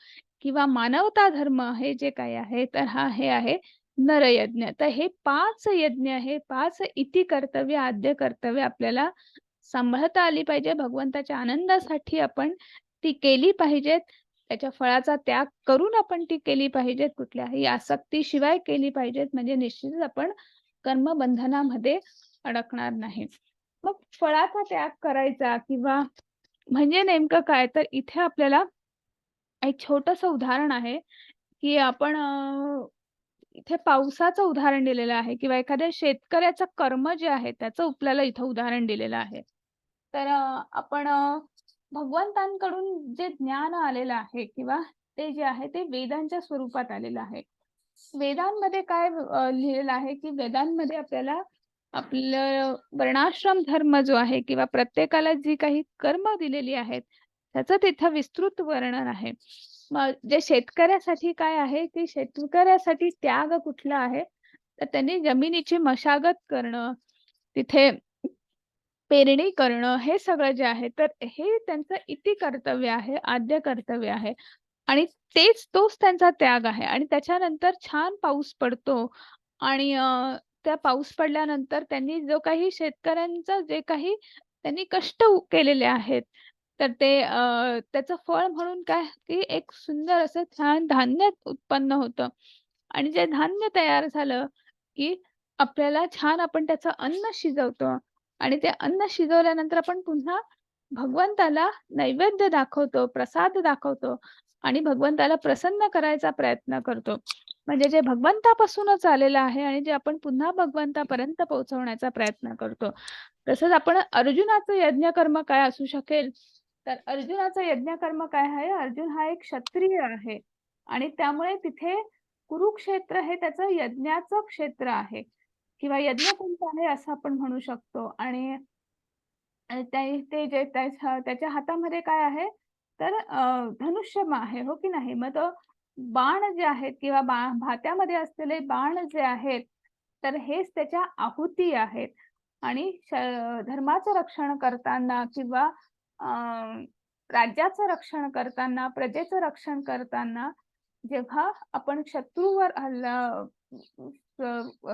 किंवा मानवता धर्म हे जे काही आहे, तर हे आहे नरयज्ञ. तर हे 5 यज्ञ, हे 5 इती कर्तव्य, आद्य कर्तव्य आपल्याला सांभाळता आली पाहिजे. भगवंताच्या आनंदासाठी आपण ती केली पाहिजेत. त्याच्या फळाचा त्याग करून आपण ती केली पाहिजेत. कुठल्याही आसक्तीशिवाय केली पाहिजेत. म्हणजे निश्चितच आपण कर्मबंधनामध्ये अडकणार नाही. मग फळाचा त्याग करायचा किंवा म्हणजे नेमकं काय, तर इथे आपल्याला एक छोटंसं उदाहरण आहे, की आपण इथे पावसाचं उदाहरण दिलेलं आहे किंवा एखाद्या शेतकऱ्याचं कर्म जे आहे त्याचं आपल्याला इथं उदाहरण दिलेलं आहे. तर आपण भगवंतांकडून जे ज्ञान आलेलं आहे किंवा ते जे आहे ते वेदांच्या स्वरूपात आलेलं आहे. वेदांमध्ये काय लिहिलेलं आहे, की वेदांमध्ये आपल्याला आपलं वर्णाश्रम धर्म जो आहे किंवा प्रत्येकाला जी काही कर्म दिलेली आहेत, त्याचं तिथं विस्तृत वर्णन आहे. मग जे शेतकऱ्यासाठी काय आहे, की शेतकऱ्यासाठी त्याग कुठला आहे, तर त्यांनी जमिनीची मशागत करणं, तिथे पेरणी करणं, हे सगळं जे आहे, तर हे त्यांचं इती कर्तव्य आहे, आद्य कर्तव्य आहे. आणि तोच त्यांचा त्याग आहे. आणि त्याच्यानंतर छान पाऊस पडतो आणि त्या पाऊस पडल्यानंतर त्यांनी जो काही शेतकऱ्यांचं जे काही त्यांनी कष्ट केलेले आहेत, तर ते त्याचं फळ म्हणून काय, की एक सुंदर असं छान धान्य उत्पन्न होतं. आणि जे धान्य तयार झालं, की आपल्याला छान आपण त्याचं अन्न शिजवतो आणि ते अन्न शिजवल्यानंतर आपण पुन्हा भगवंताला नैवेद्य दाखवतो, प्रसाद दाखवतो आणि भगवंताला प्रसन्न करायचा प्रयत्न करतो. म्हणजे जे भगवंतापासूनच आलेलं आहे आणि जे आपण पुन्हा भगवंतापर्यंत पोहोचवण्याचा प्रयत्न करतो. तसंच आपण अर्जुनाचं यज्ञकर्म काय असू शकेल, तर अर्जुनाचं यज्ञकर्म काय आहे, अर्जुन हा एक क्षत्रिय आहे आणि त्यामुळे तिथे कुरुक्षेत्र हे त्याचं यज्ञाचं क्षेत्र आहे किंवा यज्ञकुंड आहे असं आपण म्हणू शकतो. आणि ते जे त्याच्या हातामध्ये काय आहे, तर धनुष्यबाण आहे, हो की नाही? मग तो बाण जे आहेत किंवा भात्यामध्ये असलेले बाण जे आहेत, तर हेच त्याच्या आहुती आहेत. आणि धर्माचं रक्षण करताना किंवा राज्याचं रक्षण करताना, प्रजेचं रक्षण करताना जेव्हा आपण शत्रूवर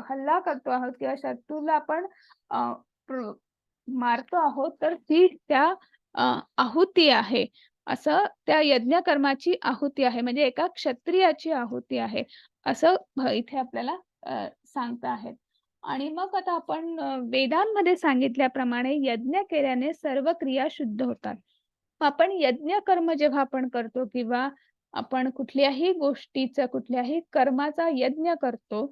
हल्ला करतो आहोत किंवा शत्रूला आपण मारतो आहोत, तर ती त्या आहुती आहे. असं त्या यज्ञकर्माची आहुती आहे. म्हणजे एका क्षत्रियाची आहुती आहे. असं इथे आपल्याला सांगता आहेत. आणि मग आता आपण वेदांमध्ये सांगितल्याप्रमाणे यज्ञ केल्याने सर्व क्रिया शुद्ध होतात. आपण यज्ञ कर्म जेव्हा आपण करतो किंवा आपण कुठल्याही गोष्टीचा, कुठल्याही कर्माचा यज्ञ करतो,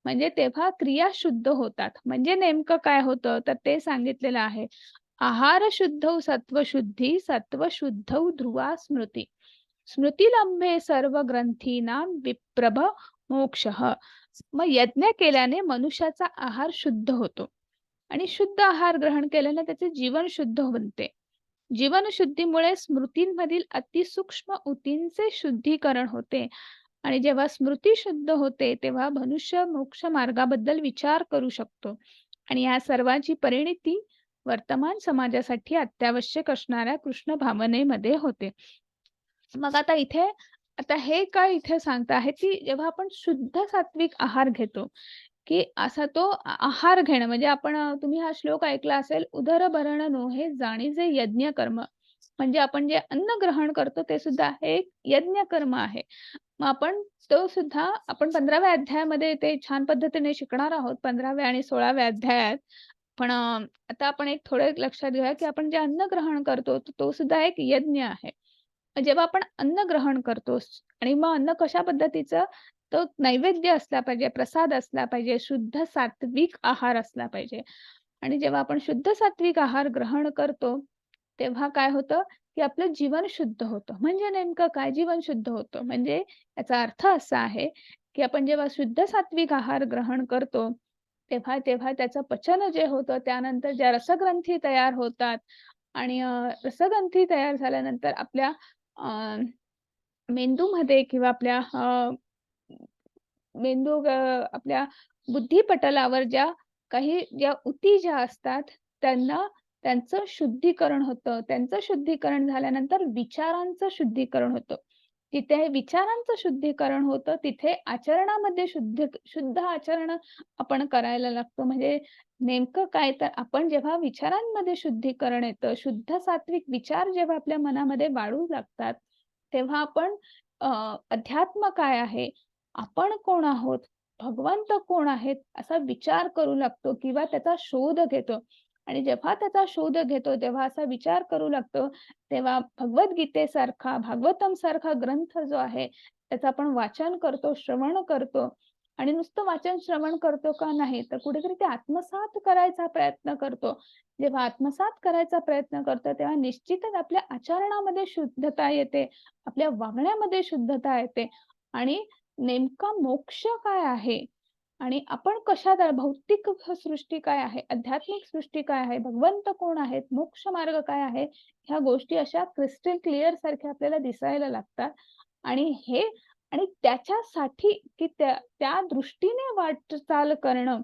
म्हणजे तेव्हा क्रिया शुद्ध होतात. म्हणजे नेमकं काय होतं, तर ते सांगितलेलं आहे. आहार शुद्धौ सत्वशुद्धी, सत्वशुद्धौ ध्रुवा स्मृती. स्मृतिलंबे सर्व ग्रंथीनां विप्रभ मोक्षः. मग यज्ञ केल्याने मनुष्याचा आहार शुद्ध होतो आणि शुद्ध आहार ग्रहण केल्याने त्याचे जीवन शुद्ध बनते. जीवनशुद्धीमुळे स्मृतींमधील अतिसूक्ष्म ऊतींचे शुद्धीकरण होते आणि जेव्हा स्मृती शुद्ध होते तेव्हा मनुष्य मोक्ष मार्गाबद्दल विचार करू शकतो आणि या सर्वांची परिणिती वर्तमान समाजासाठी अत्यावश्यक असणाऱ्या कृष्ण भावनेमध्ये होते. मग आता हे काय इथे सांगता आहे, की जेव्हा आपण शुद्ध सात्विक आहार घेतो, की असा तो आहार घेणं म्हणजे आपण तुम्ही हा श्लोक ऐकला असेल, उदरभरण नोहे जाणीजे यज्ञ कर्म. म्हणजे आपण जे अन्न ग्रहण करतो ते सुद्धा हे एक यज्ञ कर्म आहे. मग आपण तो सुद्धा आपण 15व्या अध्यायामध्ये ते छान पद्धतीने शिकणार आहोत, 15व्या आणि 16व्या अध्यायात. पण आता आपण एक थोडं लक्षात घेऊया, की आपण जे अन्न ग्रहण करतो तो सुद्धा एक यज्ञ आहे. जेव्हा आपण अन्न ग्रहण करतो आणि मग अन्न कशा पद्धतीचं, तो नैवेद्य असला पाहिजे, प्रसाद असला पाहिजे, शुद्ध सात्विक आहार असला पाहिजे. आणि जेव्हा आपण शुद्ध सात्विक आहार ग्रहण करतो, तेव्हा काय होतं, की आपलं जीवन शुद्ध होतं. म्हणजे नेमकं काय जीवन शुद्ध होतं? म्हणजे याचा अर्थ असा आहे, की आपण जेव्हा शुद्ध सात्विक आहार ग्रहण करतो तेव्हा तेव्हा त्याचं पचन जे होतं त्यानंतर ज्या रसग्रंथी तयार होतात आणि रसग्रंथी तयार झाल्यानंतर आपल्या मेंदूमध्ये किंवा आपल्या आपल्या बुद्धिपटलावर ज्या ऊती ज्या असतात त्यांचं शुद्धीकरण होतं. त्यांचं शुद्धीकरण झाल्यानंतर विचारांचं शुद्धीकरण होतं. जिथे विचारांचं शुद्धीकरण होतं तिथे आचरणामध्ये शुद्ध आचरण आपण करायला लागतो. म्हणजे नेमकं काय तर आपण जेव्हा विचारांमध्ये शुद्धीकरण येतं, शुद्ध सात्विक विचार जेव्हा आपल्या मनामध्ये वाढू लागतात, तेव्हा आपण अध्यात्म काय आहे, आपण कोण आहोत, भगवंत कोण आहेत असा विचार करू लागतो किंवा त्याचा शोध घेतो. आणि जेव्हा त्याचा शोध घेतो तेव्हा असा विचार करू लागतो तेव्हा भगवद्गीतेसारखा भागवतम सारखा ग्रंथ जो आहे त्याचं आपण वाचन करतो, श्रवण करतो. आणि नुसतं वाचन श्रवण करतो का नाही तर कुठेतरी ते आत्मसात करायचा प्रयत्न करतो. जेव्हा आत्मसात करायचा प्रयत्न करतो तेव्हा निश्चितच आपल्या आचरणामध्ये शुद्धता येते, आपल्या वागण्यामध्ये शुद्धता येते. आणि नेमका मोक्ष काय आहे आणि आपण कशात भौतिक सृष्टी काय आहे, आध्यात्मिक सृष्टी काय आहे, भगवंत कोण आहेत, मोक्ष मार्ग काय आहे, ह्या गोष्टी अशा क्रिस्टल क्लिअर सारख्या आपल्याला दिसायला लागतात. आणि त्याच्यासाठी की त्या दृष्टीने वाटचाल करणं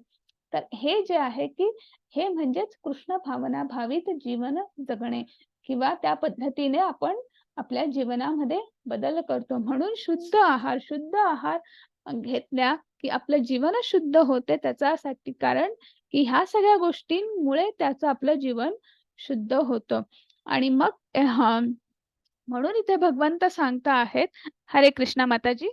तर हे जे आहे की हे म्हणजेच कृष्ण भावना भावित जीवन जगणे किंवा त्या पद्धतीने आपण आपल्या जीवनामध्ये बदल करतो. म्हणून शुद्ध आहार घेतल्या की आपलं जीवन शुद्ध होते त्याच्यासाठी, कारण की ह्या सगळ्या गोष्टींमुळे त्याचं आपलं जीवन शुद्ध होतं. आणि मग म्हणून इथे भगवंत सांगता आहेत. हरे कृष्णा माताजी.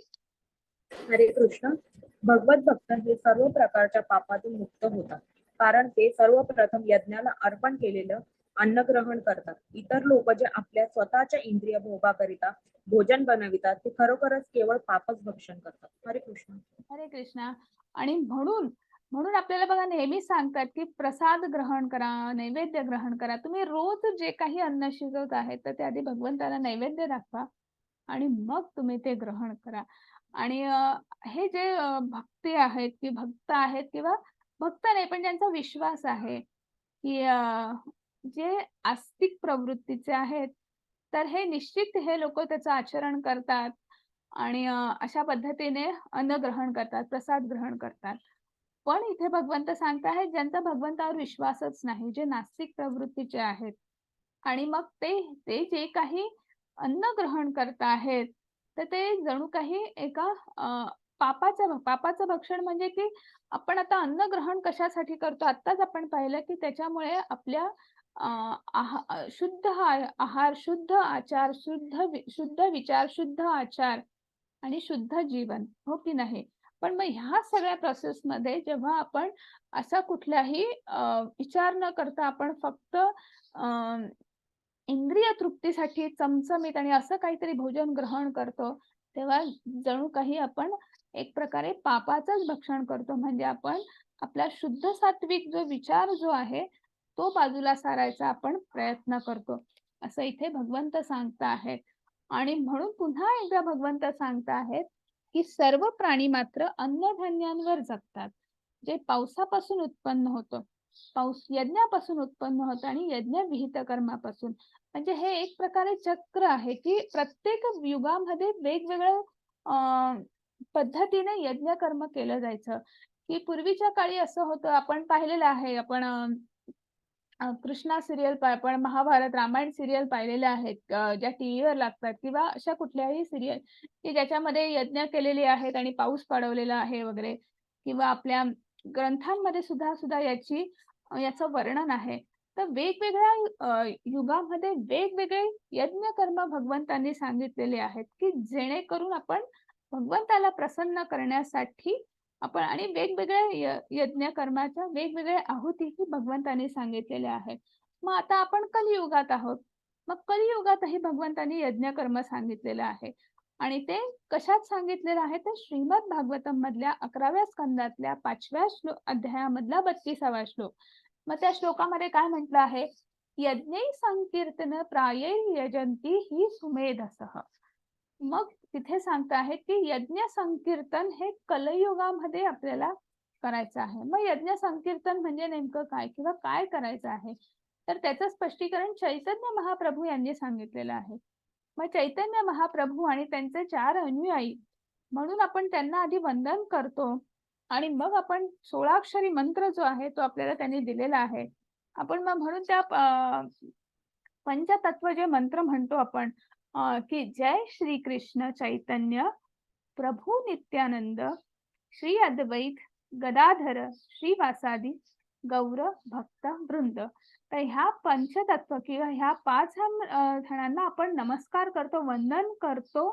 हरे कृष्ण. भगवत भक्त हे सर्व प्रकारच्या पापातून मुक्त होतात, कारण ते सर्वप्रथम यज्ञाला अर्पण केलेलं अन्न ग्रहण करतात. इतर लोक जे आपल्या स्वतःच्या इंद्रिय भोगाकरिता भोजन बनवितात ते खरोखरच केवळ पापच भक्षण करतात. हरे कृष्ण. हरे कृष्णा. आणि म्हणून म्हणून आपल्याला बघा नेहमी सांगतात की प्रसाद ग्रहण करा, नैवेद्य ग्रहण करा. तुम्ही रोज जे काही अन्न शिजवत आहे तर ते आधी भगवंताला नैवेद्य दाखवा आणि मग तुम्ही ते ग्रहण करा. आणि हे जे भक्ती आहेत की भक्त आहेत किंवा भक्त नाही पण ज्यांचा विश्वास आहे की जे आस्तिक प्रवृत्तीचे आहेत तर हे निश्चित हे लोक त्याचं आचरण करतात आणि अशा पद्धतीने अन्न ग्रहण करतात, प्रसाद ग्रहण करतात. पण इथे भगवंत सांगताहेत ज्यांचा भगवंतावर विश्वासच नाही, जे नास्तिक प्रवृत्तीचे आहेत आणि मग ते ते जे काही अन्न ग्रहण करत आहेत तर ते जणू काही एका पापाचं भक्षण म्हणजे की आपण आता अन्न ग्रहण कशासाठी करतो, आत्ताच आपण पाहिलं की त्याच्यामुळे आपल्या शुद्ध आहार, शुद्ध आचार, शुद्ध विचार, शुद्ध आचार आणि शुद्ध जीवन, हो की नाही. पण मग ह्या सगळ्या प्रोसेसमध्ये जेव्हा आपण असा कुठलाही विचार न करता आपण फक्त इंद्रिय तृप्तीसाठी चमचमीत आणि असं काहीतरी भोजन ग्रहण करतो तेव्हा जणू काही आपण एक प्रकारे पापाचंच भक्षण करतो. म्हणजे आपण आपला शुद्ध सात्विक जो विचार जो आहे तो बाजूला सारायचा आपण प्रयत्न करतो, असं इथे भगवंत सांगता आहेत. आणि म्हणून पुन्हा एकदा भगवंत सांगता आहेत की सर्व प्राणी मात्र अन्नधान्यांवर जगतात, जे पावसापासून उत्पन्न होतं, पाऊस यज्ञापासून उत्पन्न होतं आणि यज्ञ विहित कर्मापासून. म्हणजे हे एक प्रकारे चक्र आहे की प्रत्येक युगामध्ये वेगवेगळ्या पद्धतीने यज्ञ कर्म केलं जायचं. की पूर्वीच्या काळी असं होतं, आपण पाहिलेलं आहे, आपण कृष्णा सिरियल आपण महाभारत रामायण सिरियल पाहिलेल्या आहेत ज्या टीव्हीवर लागतात किंवा अशा कुठल्याही सिरियल की ज्याच्यामध्ये यज्ञ केलेले आहेत आणि पाऊस पडवलेला आहे वगैरे, किंवा आपल्या ग्रंथांमध्ये सुद्धा याचं वर्णन आहे. तर वेगवेगळ्या युगामध्ये वेगवेगळे यज्ञ कर्म भगवंतांनी सांगितलेले आहेत की जेणेकरून आपण भगवंताला प्रसन्न करण्यासाठी आपण आणि वेगवेगळ्या यज्ञ कर्माच्या वेगवेगळ्या आहुतीही भगवंतांनी सांगितलेल्या आहेत. मग आता आपण कलियुगात आहोत, मग कलियुगातही भगवंतांनी यज्ञ कर्म सांगितलेलं आहे आणि ते कशात सांगितलेलं आहे तर श्रीमद भागवतम मधल्या 11व्या स्कंदातल्या 5व्या अध्यायामधला 32वा श्लोक. मग त्या श्लोकामध्ये काय म्हटलं आहे, यज्ञै संकीर्तन प्रायै यजंती ही सुमेधसः. मग तिथे सांगता आहे की यज्ञ संकीर्तन हे कलयुगामध्ये आपल्याला करायचं आहे. मग यज्ञ संकीर्तन म्हणजे नेमकं काय किंवा काय करायचं आहे, तर त्याचं स्पष्टीकरण चैतन्य महाप्रभू यांनी सांगितलेलं आहे. मग चैतन्य महाप्रभू आणि त्यांचे 4 अनुयायी म्हणून आपण त्यांना आधी वंदन करतो आणि मग आपण 16 अक्षरी मंत्र जो आहे तो आपल्याला त्यांनी दिलेला आहे. आपण मग म्हणून त्या पंचतत्व जे मंत्र म्हणतो आपण की जय श्री कृष्ण चैतन्य प्रभू नित्यानंद श्री अद्वैत गदाधर श्रीवासादि गौर भक्त वृंद. तर ह्या पंचतत्व किंवा ह्या 5 जणांना आपण नमस्कार करतो, वंदन करतो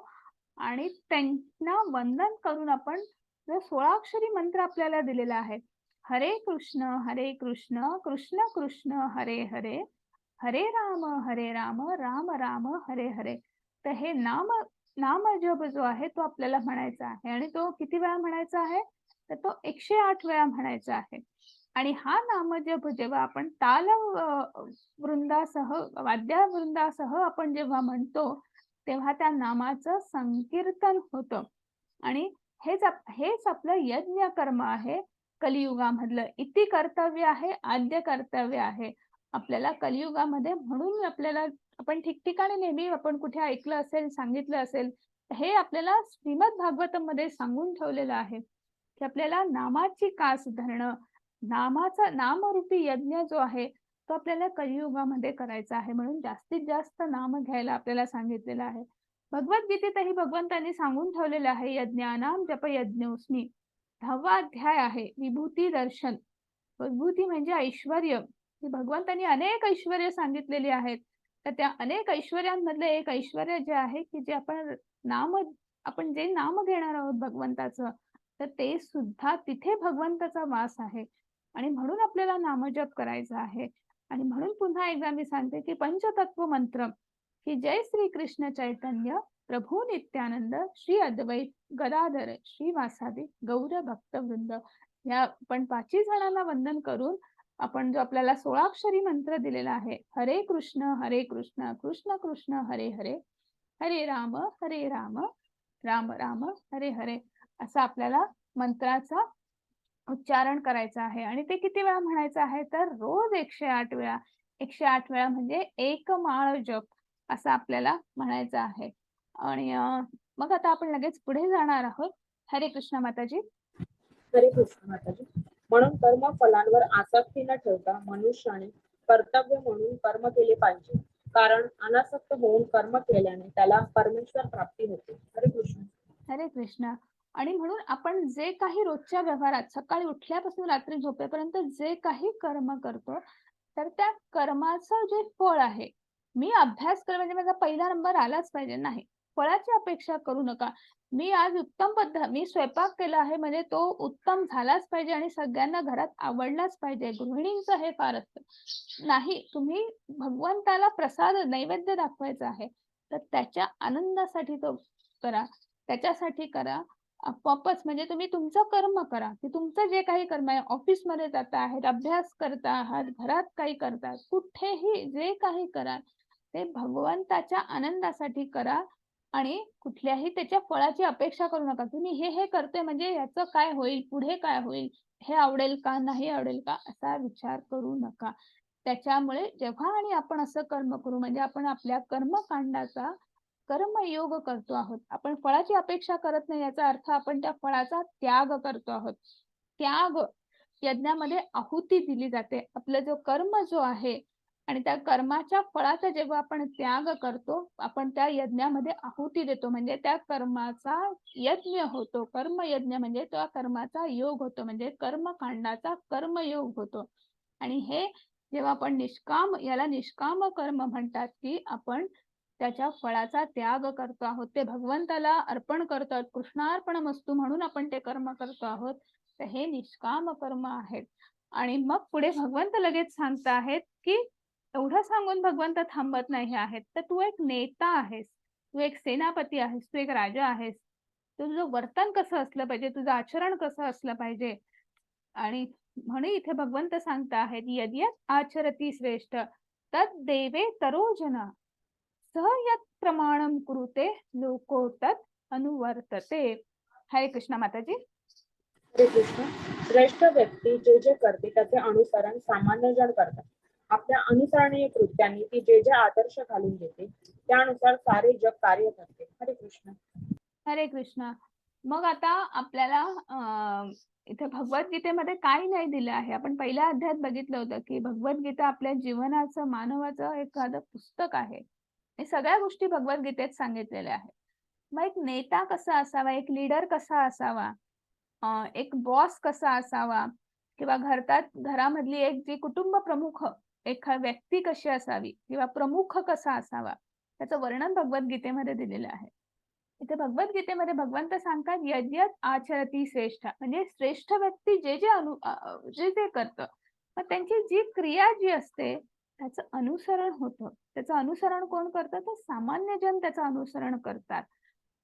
आणि त्यांना वंदन करून आपण जो 16 अक्षरी मंत्र आपल्याला दिलेला आहे, हरे कृष्ण कृष्ण कृष्ण हरे हरे हरे राम राम राम हरे हरे. तर हे नाम जप जो आहे तो आपल्याला म्हणायचा आहे आणि तो किती वेळा म्हणायचा आहे, तर तो 108 वेळा म्हणायचा आहे. आणि हा नामजप जेव्हा आपण ताल वृंदासह वाद्य वृंदासह आपण जेव्हा म्हणतो तेव्हा त्या नामाचं संकीर्तन होतं आणि हेच आपलं यज्ञ कर्म आहे. कलियुगामधलं इति कर्तव्य आहे, आद्य कर्तव्य आहे आपल्याला कलियुगामध्ये. म्हणून आपल्याला आपण ठिकठिकाणी नेहमी आपण कुठे ऐकलं असेल, सांगितलं असेल, हे आपल्याला श्रीमद भागवतम मध्ये सांगून ठेवलेलं आहे की आपल्याला नामाची कास धरणं, नामाचा नामरूपी यज्ञ जो आहे तो आपल्याला कलियुगामध्ये करायचा आहे. म्हणून जास्तीत जास्त नाम घ्यायला आपल्याला सांगितलेलं आहे. भगवद्गीतेतही भगवंतांनी सांगून ठेवलेलं आहे यज्ञानाम जप यज्ञोस्मी. 10वा अध्याय आहे विभूती दर्शन. विभूती म्हणजे ऐश्वर्य. भगवंतांनी अनेक ऐश्वर्य सांगितलेली आहेत. तर त्या अनेक ऐश्वर्यांमधलं एक ऐश्वर्य जे आहे की जे आपण जे नाम घेणार आहोत भगवंताचं, तर ते सुद्धा तिथे भगवंताचा वास आहे आणि म्हणून आपल्याला नामजप करायचा आहे. आणि म्हणून पुन्हा एकदा मी सांगते की पंचतत्व मंत्र की जय श्री कृष्ण चैतन्य प्रभू नित्यानंद श्री अद्वैत गदाधर श्रीवासादि गौर भक्त वृंद, या आपण 5 जणांना वंदन करून आपण जो आपल्याला 16 अक्षरी मंत्र दिलेला आहे, हरे कृष्ण कृष्ण कृष्ण हरे हरे हरे राम राम राम हरे हरे, असं आपल्याला मंत्राचा उच्चारण करायचं आहे. आणि ते किती वेळा म्हणायचं आहे, तर रोज 108 वेळा. 108 वेळा म्हणजे एक माळ जप असं आपल्याला म्हणायचं आहे. आणि मग आता आपण लगेच पुढे जाणार आहोत. हरे कृष्ण माताजी. हरे कृष्ण माताजी. म्हणून कर्म फलांवर आसक्ती न ठेवता मनुष्याने कर्तव्य म्हणून कर्म केले पाहिजे, कारण अनासक्त होऊन कर्म केल्याने त्याला परमेश्वर प्राप्ती होते. हरे कृष्ण. हरे कृष्ण. आणि म्हणून आपण जे काही रोजच्या व्यवहारात सकाळी उठल्यापासून रात्री झोपेपर्यंत जे काही कर्म करतो, तर त्या कर्माचं जे फळ आहे, मी अभ्यास कर म्हणजे माझा पहिला नंबर आलाच पाहिजे, नाही, फळाची अपेक्षा करू नका. मी आज मी स्वयंपाक केला आहे म्हणजे तो उत्तम झालाच पाहिजे आणि सगळ्यांना घरात आवडलाच पाहिजे, गृहिणींचं हे फार असतं. नाही, तुम्ही भगवंताला प्रसाद नैवेद्य दाखवायचा आहे, तर त्याच्या आनंदासाठी तो करा, त्याच्यासाठी करा. आपोआपच म्हणजे तुम्ही तुमचं कर्म करा, की तुमचं जे काही कर्म आहे, ऑफिसमध्ये जाता आहेत, अभ्यास करता आहात, घरात काही करता, कुठेही जे काही करा ते भगवंताच्या आनंदासाठी करा आणि कुठल्याही त्याच्या फळाची अपेक्षा करू नका. तुम्ही हे करते म्हणजे याचं काय होईल, पुढे काय होईल, हे आवडेल का नाही आवडेल का, असा विचार करू नका. त्याच्यामुळे जेव्हा आणि आपण असं कर्म करू म्हणजे आपण आपल्या कर्मकांडाचा कर्मयोग करतो आहोत. आपण फळाची अपेक्षा करत नाही, याचा अर्थ आपण त्या फळाचा त्याग करतो आहोत. त्याग यज्ञामध्ये आहुती दिली जाते. आपलं जो कर्म जो आहे आणि त्या कर्माच्या फळाचा जेव्हा आपण त्याग करतो, आपण त्या यज्ञामध्ये आहुती देतो, म्हणजे त्या कर्माचा यज्ञ होतो. कर्मयज्ञ म्हणजे त्या कर्माचा योग होतो, म्हणजे कर्मकांडाचा कर्मयोग होतो. आणि हे जेव्हा आपण याला निष्काम कर्म म्हणतात, की आपण त्याच्या फळाचा त्याग करतो आहोत, ते भगवंताला अर्पण करतो आहोत, कृष्णार्पणमस्तु म्हणून आपण ते कर्म करतो आहोत. तर हे निष्काम कर्म आहेत. आणि मग पुढे भगवंत लगेच सांगत आहेत की एवढं सांगून भगवंत थांबत नाही आहेत, तर तू एक नेता आहेस, तू एक सेनापती आहेस, तू एक राजा आहेस, तुझं वर्तन कसं असलं पाहिजे, तुझं आचरण कसं असलं पाहिजे. आणि म्हणून इथे भगवंत सांगत आहेत, यद्यत आचरती श्रेष्ठ तद देवे तरोजना यत् प्रमाणम कुरुते लोको तत् अनुवर्तते. हरे कृष्णा माताजी. हरे कृष्ण. श्रेष्ठ व्यक्ती जे जे करते त्याचे अनुसरण सामान्य जण करतात. आपल्या अनुसरणीय कृत्यांनी ती जे जे आदर्श घालून घेते त्यानुसार सारे जग कार्य करते. हरे कृष्ण. हरे कृष्णा. मग आता आपल्याला इथे भगवद्गीतेमध्ये काही नाही दिलं आहे. आपण पहिल्या अध्यायात बघितलं होतं की भगवद्गीता आपल्या जीवनाचं मानवाचं एखादं पुस्तक आहे. हे सगळ्या गोष्टी भगवद्गीतेत सांगितलेल्या आहेत. मग एक नेता कसा असावा, एक लीडर कसा असावा, एक बॉस कसा असावा, किंवा घरामधली एक जी कुटुंब प्रमुख व्यक्ती कशी असावी किंवा प्रमुख कसा असावा, त्याचं वर्णन भगवद्गीतेमध्ये दिलेलं आहे. इथे भगवद्गीतेमध्ये भगवंत सांगतात यद्यत आचरती श्रेष्ठ, म्हणजे श्रेष्ठ व्यक्ती जे जे करतं, मग त्यांची जी क्रिया जी असते त्याचं अनुसरण होतं. त्याचं अनुसरण कोण करतं? तर सामान्य जन त्याचं अनुसरण करतात.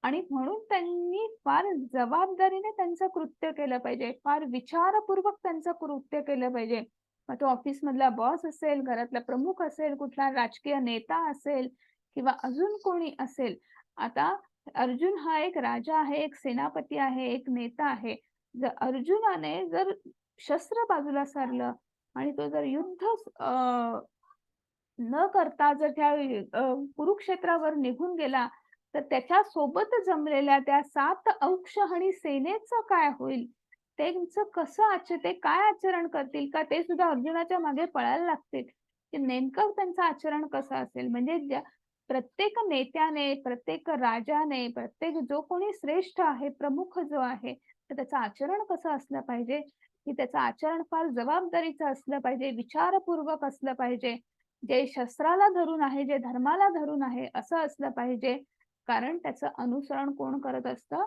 आणि म्हणून त्यांनी फार जबाबदारीने त्यांचं कृत्य केलं पाहिजे, फार विचारपूर्वक त्यांचं कृत्य केलं पाहिजे. मग तो ऑफिस मधला बॉस असेल, घरातला प्रमुख असेल, कुठला राजकीय नेता असेल किंवा अजून कोणी असेल. आता अर्जुन हा एक राजा आहे, एक सेनापती आहे, एक नेता आहे. जर अर्जुनाने जर शस्त्र बाजूला सारलं आणि तो जर युद्ध न करता जर त्या कुरुक्षेत्रावर निघून गेला, तर त्याच्या सोबत जमलेल्या त्या 7 औक्षहणी सेनेचं काय होईल? त्यांचं ते काय आचरण करतील? का ते सुद्धा अर्जुनाच्या मागे पळायला लागतील? की नेमकं त्यांचं आचरण कसं असेल? म्हणजे प्रत्येक नेत्याने, प्रत्येक राजाने, प्रत्येक जो कोणी श्रेष्ठ आहे, प्रमुख जो आहे, तर त्याचं आचरण कसं असलं पाहिजे? की त्याचं आचरण फार जबाबदारीचं असलं पाहिजे, विचारपूर्वक असलं पाहिजे, जे शस्त्राला धरून आहे, जे धर्माला धरून आहे, असं असलं पाहिजे. कारण त्याचं अनुसरण कोण करत असतं?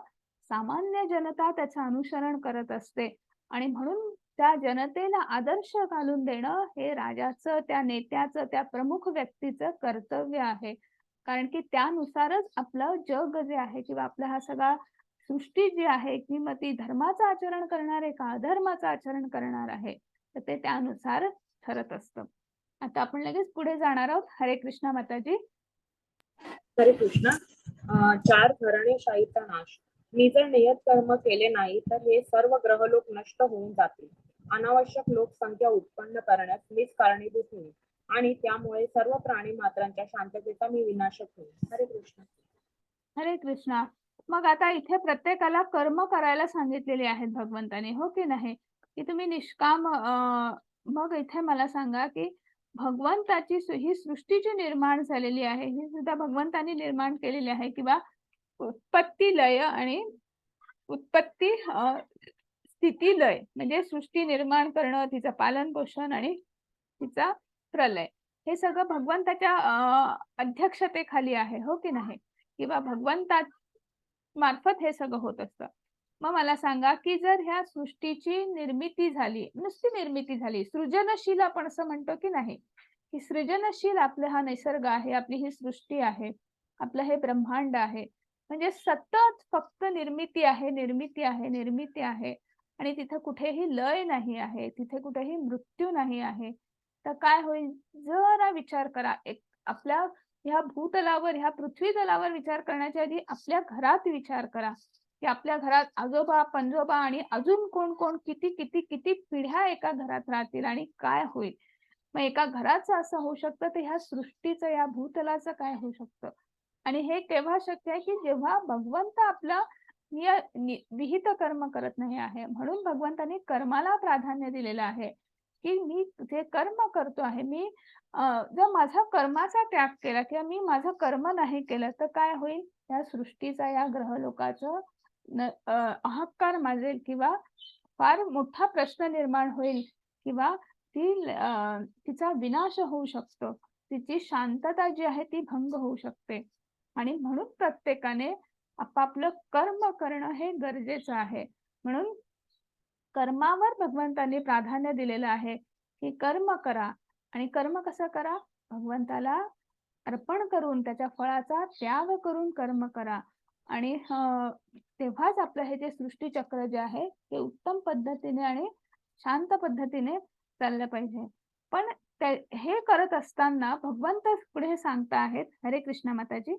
सामान्य जनता त्याचं अनुसरण करत असते. आणि म्हणून त्या जनतेला आदर्श घालून देणं हे राजाचं, त्या नेत्याचं, त्या प्रमुख व्यक्तीचं कर्तव्य आहे. कारण की त्यानुसारच आपलं जग जे आहे किंवा आपला हा सगळा सृष्टी जी आहे की मग ती धर्माचं आचरण करणार आहे का अधर्माचं आचरण करणार आहे, तर ते त्यानुसार ठरत असतं. आता आपण लगेच पुढे जाणार आहोत. हरे कृष्णा माताजी. हरे कृष्ण. 4 घराणेशाहीचा नाश. मी जर नियत कर्म केले नाही तर हे सर्व ग्रहलोक नष्ट होऊन जातील. अनावश्यक लोकसंख्या उत्पन्न करण्यास मीच कारणीभूत होईल आणि त्यामुळे सर्व प्राणी मात्रांच्या शांततेचा मी विनाशक होईल. हरे कृष्ण. हरे कृष्णा. मग आता इथे प्रत्येकाला कर्म करायला सांगितलेले आहेत भगवंताने, हो की नाही? की तुम्ही निष्काम मग इथे मला सांगा की भगवंताची ही सृष्टी जी निर्माण झालेली आहे ही सुद्धा भगवंतानी निर्माण केलेली आहे किंवा उत्पत्ती लय आणि उत्पत्ती स्थिती लय, म्हणजे सृष्टी निर्माण करणं, तिचं पालन पोषण आणि तिचा प्रलय, हे सगळं भगवंताच्या अध्यक्षतेखाली आहे, हो की नाही? किंवा भगवंता मार्फत हे सगळं होत असतं. मग मला सांगा की जर ह्या सृष्टीची निर्मिती झाली, नुसती निर्मिती झाली, सृजनशील आपण असं म्हणतो की नाही, की सृजनशील आपला हा निसर्ग आहे, आपली ही सृष्टी आहे, आपलं हे ब्रह्मांड आहे, म्हणजे सतत फक्त निर्मिती आहे, निर्मिती आहे, निर्मिती आहे आणि तिथे कुठेही लय नाही आहे, तिथे कुठेही मृत्यू नाही आहे, तर काय होईल? जरा विचार करा. एक आपल्या ह्या भूतलावर, ह्या पृथ्वी तलावर विचार करण्याच्या आधी आपल्या घरात विचार करा, की आपल्या घरात आजोबा, पणजोबा आणि अजून कोण कोण, किती किती किती पिढ्या एका घरात राहतील आणि काय होईल? मग एका घराचं असं होऊ शकतं, तर ह्या सृष्टीचं, या भूतलाचं काय होऊ शकतं? आणि हे केव्हा शक्य आहे? की जेव्हा भगवंत आपलं विहित कर्म करत नाही आहे. म्हणून भगवंताने कर्माला प्राधान्य दिलेलं आहे, की मी जे कर्म करतो आहे, मी जर माझा कर्माचा त्याग केला किंवा मी माझं कर्म नाही केलं तर काय होईल? या सृष्टीचा, या ग्रहलोकाचं अहंकार माजेल किंवा फार मोठा प्रश्न निर्माण होईल किंवा तिचा विनाश होऊ शकतो. तिची शांतता जी आहे ती भंग होऊ शकते. आणि म्हणून प्रत्येकाने आपापलं कर्म करणं हे गरजेचं आहे. म्हणून कर्मावर भगवंताने प्राधान्य दिलेलं आहे, की कर्म करा. आणि कर्म कसं करा? भगवंताला अर्पण करून, त्याच्या फळाचा त्याग करून कर्म करा. आणि तेव्हाच आपलं हे जे सृष्टीचक्र जे आहे ते उत्तम पद्धतीने आणि शांत पद्धतीने चाललं पाहिजे. पण हे करत असताना भगवंत पुढे सांगता आहेत. हरे कृष्ण माताजी.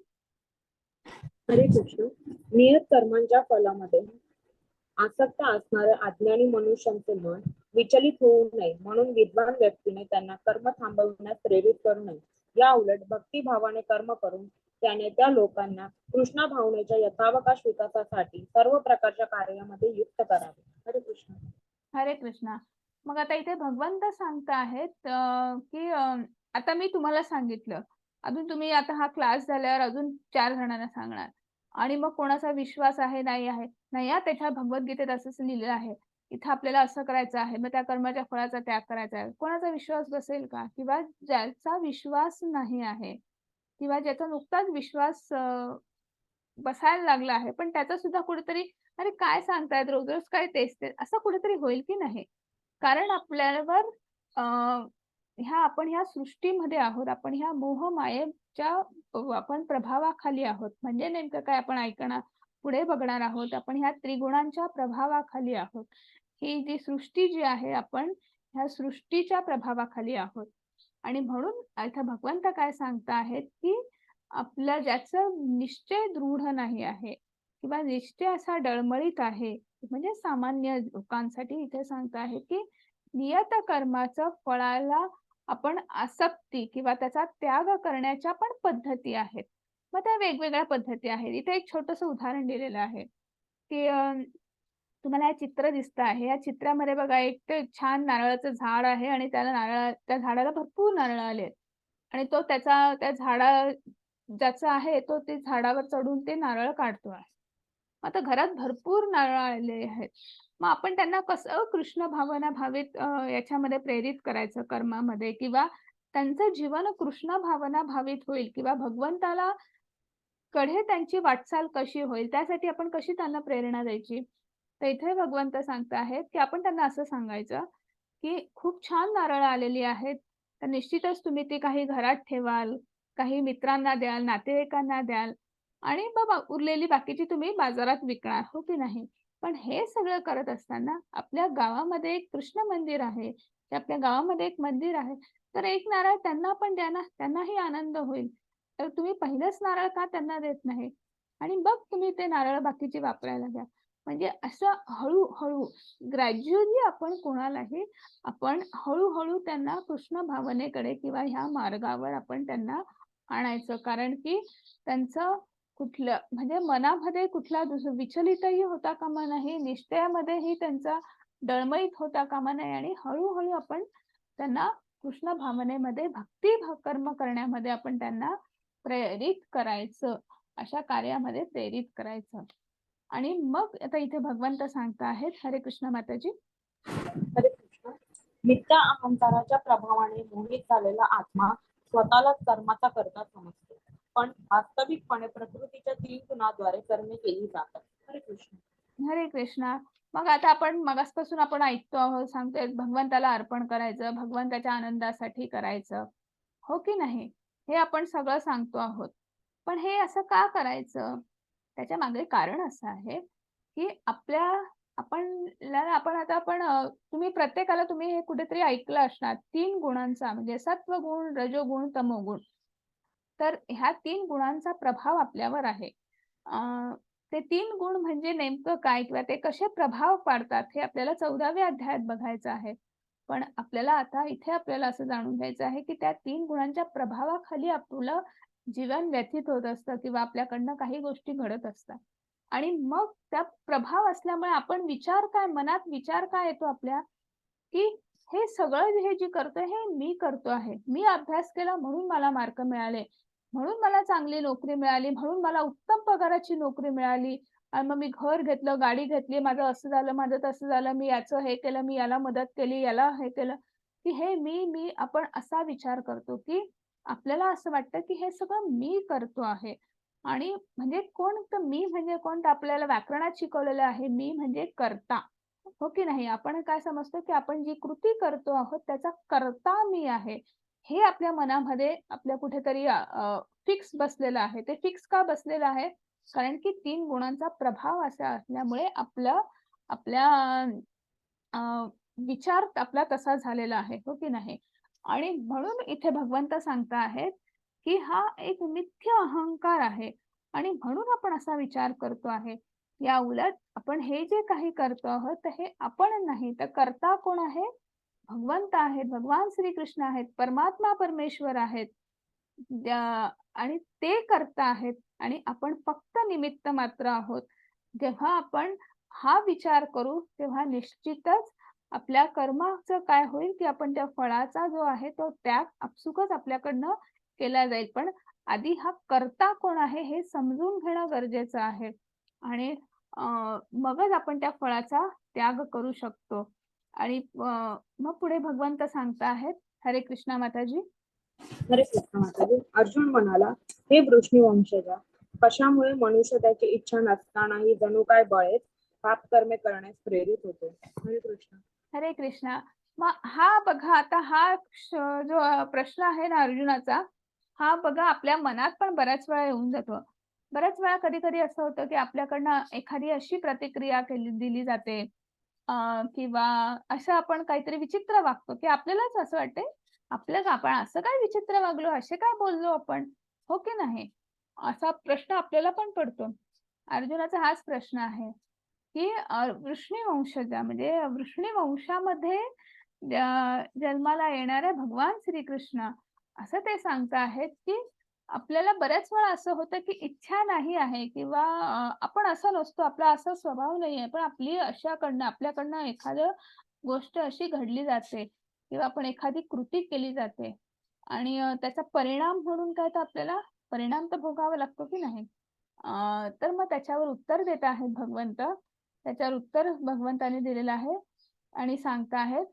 हरे कृष्ण. नियत कर्मांच्या फलामध्ये आसक्त असणाऱ्या अज्ञानी मनुष्यांचे मन विचलित होऊ नये म्हणून विद्वान व्यक्तीने त्यांना कर्म थांबवण्यास प्रेरित करू नये. या उलट भक्तिभावाने कर्म करून त्याने त्या लोकांना कृष्ण भावनेच्या यथावकाश विकासासाठी सर्व प्रकारच्या कार्यामध्ये युक्त करावे. हरे कृष्ण. हरे कृष्णा. मग आता इथे भगवंत सांगता आहेत की आता मी तुम्हाला सांगितलं, अजून तुम्ही आता हा क्लास झाल्यावर अजून 4 जणांना सांगणार आणि मग कोणाचा विश्वास आहे नाही आहे नाही, त्याच्या भगवद्गीतेत असंच लिहिलेलं आहे, इथं आपल्याला असं करायचं आहे, मग त्या कर्माच्या फळाचा त्याग करायचा आहे. कोणाचा विश्वास बसेल का? किंवा ज्याचा विश्वास नाही आहे किंवा ज्याचा नुकताच विश्वास बसायला लागला आहे, पण त्याचा सुद्धा कुठेतरी अरे काय सांगतायत रोज रोज काय तेच ते, असं कुठेतरी होईल की नाही? कारण आपल्यावर आपण ह्या सृष्टीमध्ये आहोत, आपण ह्या मोहमायेच्या आपण प्रभावाखाली आहोत. म्हणजे नेमकं काय आपण ऐकणार, पुढे बघणार आहोत. आपण ह्या त्रिगुणांच्या प्रभावाखाली आहोत. ही जी सृष्टी जी आहे, आपण ह्या सृष्टीच्या प्रभावाखाली आहोत. आणि म्हणून इथं भगवंत काय सांगता आहेत की आपल्या ज्याचं निश्चय दृढ नाही आहे किंवा निश्चय असा डळमळीत आहे, म्हणजे सामान्य लोकांसाठी इथे सांगता आहे की नियत कर्माचं फळाला आपण आसक्ती किंवा त्याचा त्याग करण्याच्या पण पद्धती आहेत. मग त्या वेगवेगळ्या पद्धती आहेत. इथे एक छोटंसं उदाहरण दिलेलं आहे की तुम्हाला हे चित्र दिसतं आहे. या चित्रामध्ये बघा एक ते छान नारळाचं झाड आहे आणि त्या झाडाला भरपूर नारळ आले आणि तो त्या ज्याचा आहे तो ते झाडावर चढून ते नारळ काढतो आहे. आता घरात भरपूर नारळ आलेले आहेत. मग आपण त्यांना कसं कृष्ण भावना भावित याच्यामध्ये प्रेरित करायचं कर्मामध्ये किंवा त्यांचं जीवन कृष्ण भावना भावित होईल किंवा भगवंताला कडे त्यांची वाटचाल कशी होईल, त्यासाठी आपण कशी त्यांना प्रेरणा द्यायची. तर इथे भगवंत सांगत आहेत की आपण त्यांना असं सांगायचं की खूप छान नारळ आलेली आहेत, तर निश्चितच तुम्ही ती काही घरात ठेवाल, काही मित्रांना द्याल, नातेवाईकांना द्याल आणि बाबा उरलेली बाकीची तुम्ही बाजारात विकणार, हो की नाही? पण हे सगळं करत असताना आपल्या गावामध्ये एक कृष्ण मंदिर आहे, ते आपल्या गावामध्ये एक मंदिर आहे, तर एक नारळ त्यांना पण द्या ना, त्यांनाही आनंद होईल. तर तुम्ही पहिलंच नारळ का त्यांना देत नाही? आणि मग तुम्ही ते नारळ बाकीचे वापरायला द्या. म्हणजे असं हळू ग्रॅज्युअली आपण कोणालाही आपण हळूहळू त्यांना कृष्ण भावनेकडे किंवा ह्या मार्गावर आपण त्यांना आणायचं. कारण की त्यांचं कुठलं म्हणजे मनामध्ये कुठला विचलितही होता कामा नये, निश्चयामध्येही त्यांचा डळमळीत होता कामा नये आणि हळूहळू आपण त्यांना कृष्ण भावनेमध्ये कर्म करण्यामध्ये आपण त्यांना प्रेरित करायचं, अशा कार्यामध्ये प्रेरित करायचं. आणि मग आता इथे भगवंत सांगता आहेत. हरे कृष्ण माताजी. हरे कृष्ण. मिथ्या अहंकाराच्या प्रभावाने मोहित झालेला आत्मा स्वतःलाच कर्माचा करता समजतो, पण वास्तविकपणे प्रकृतीच्या 3 गुणांद्वारे कर्मे केली जातात. हरे कृष्ण. हरे कृष्णा. मग आता आपण मगासपासून आपण ऐकतो आहोत, सांगतोय भगवंताला अर्पण करायचं, भगवंताच्या आनंदासाठी करायचं, हो की नाही? हे आपण सगळं सांगतो आहोत. पण हे असं का करायचं? त्याच्या मागे कारण असं आहे की तुम्ही प्रत्येकाला तुम्ही हे कुठेतरी ऐकलं असणार 3 गुणांचा म्हणजे सत्वगुण, रजोगुण, तमोगुण. तर ह्या 3 गुणांचा प्रभाव आपल्यावर आहे. ते 3 गुण म्हणजे नेमकं काय किंवा ते कसे प्रभाव पाडतात हे आपल्याला 14व्या अध्यायात बघायचं आहे. पण आपल्याला आता इथे आपल्याला असं जाणून घ्यायचं आहे की त्या 3 गुणांच्या प्रभावाखाली आपलं जीवन व्यथित होत असतं किंवा आपल्याकडनं काही गोष्टी घडत असतात. आणि मग त्या प्रभाव असल्यामुळे आपण मनात विचार काय येतो आपल्या, की हे सगळं हे जे करतोय हे मी करतो आहे. मी अभ्यास केला म्हणून मला मार्क मिळाले, म्हणून मला चांगली नोकरी मिळाली, म्हणून मला उत्तम पगाराची नोकरी मिळाली आणि मग मी घर घेतलं, गाडी घेतली, माझं असं झालं, माझं तसं झालं, मी याचं हे केलं, मी याला मदत केली, याला हे केलं, की हे मी आपण असा विचार करतो की आपल्याला असं वाटतं की हे सगळं मी करतो आहे. आणि म्हणजे कोण तर मी म्हणजे कोण तर आपल्याला व्याकरणात शिकवलेलं आहे, मी म्हणजे कर्ता, हो की नाही? आपण काय समजतो की आपण जी कृती करतो आहोत त्याचा कर्ता मी आहे. हे आपल्या मनामध्ये आपल्या कुठेतरी फिक्स बसलेलं आहे. ते फिक्स का बसलेलं आहे? कारण की 3 गुणांचा प्रभाव असा असल्यामुळे आपल्या विचार आपला तसा झालेला आहे, हो की नाही? आणि म्हणून इथे भगवंत सांगता आहेत की हा एक मिथ्य अहंकार आहे आणि म्हणून आपण असा विचार करतो आहे. या उलट आपण हे जे काही करतो आहोत तर हे आपण नाही, तर करता कोण आहे? भगवंत आहेत, भगवान श्रीकृष्ण आहेत, परमात्मा परमेश्वर आहेत. आणि ते करता आहेत आणि आपण फक्त निमित्त मात्र आहोत. जेव्हा आपण हा विचार करू तेव्हा निश्चितच आपल्या कर्माचं काय होईल की आपण त्या फळाचा जो आहे तो त्याग आपसुकच आपल्याकडनं केला जाईल. पण आधी हा कर्ता कोण आहे हे समजून घेणं गरजेचं आहे आणि मगच आपण त्या फळाचा त्याग करू शकतो. आणि मग पुढे भगवंत सांगता आहेत. हरे कृष्णा माताजी. हरे कृष्ण माताजी. अर्जुन म्हणाला, हे वृष्णीवंशजा, कशामुळे मनुष्य त्याची इच्छा नसतानाही जणू काय बळेच पाप कर्मे करण्यास प्रेरित होतो. हरे कृष्ण. हरे कृष्णा. मग हा बघा आता हा जो प्रश्न आहे ना अर्जुनाचा, हा बघा आपल्या मनात पण बऱ्याच वेळा येऊन जातो. बऱ्याच वेळा कधी-कधी असं होतं, की आपल्याकडनं एखादी अशी प्रतिक्रिया दिली जाते किंवा असं आपण काहीतरी विचित्र वागतो, की आपल्यालाच असं वाटते, आपण असं काय विचित्र वागलो, असे काय बोललो आपण, हो की नाही? असा प्रश्न आपल्याला पण पडतो. अर्जुनाचा हाच प्रश्न आहे. की वृष्णी वंशजा म्हणजे वृष्णी वंशामध्ये जन्माला येणाऱ्या भगवान श्रीकृष्ण असं ते सांगता आहेत की आपल्याला बऱ्याच वेळा असं होतं की इच्छा नाही आहे किंवा आपण असं नसतो, आपला असा स्वभाव नाही आहे, पण आपल्याकडनं एखादं गोष्ट अशी घडली जाते किंवा आपण एखादी कृती केली जाते आणि त्याचा परिणाम म्हणून काय तर आपल्याला परिणाम तर भोगावा लागतो की नाही. तर मग त्याच्यावर उत्तर देत आहेत भगवंत. त्याच्यावर उत्तर भगवंताने दिलेलं आहे आणि सांगता आहेत,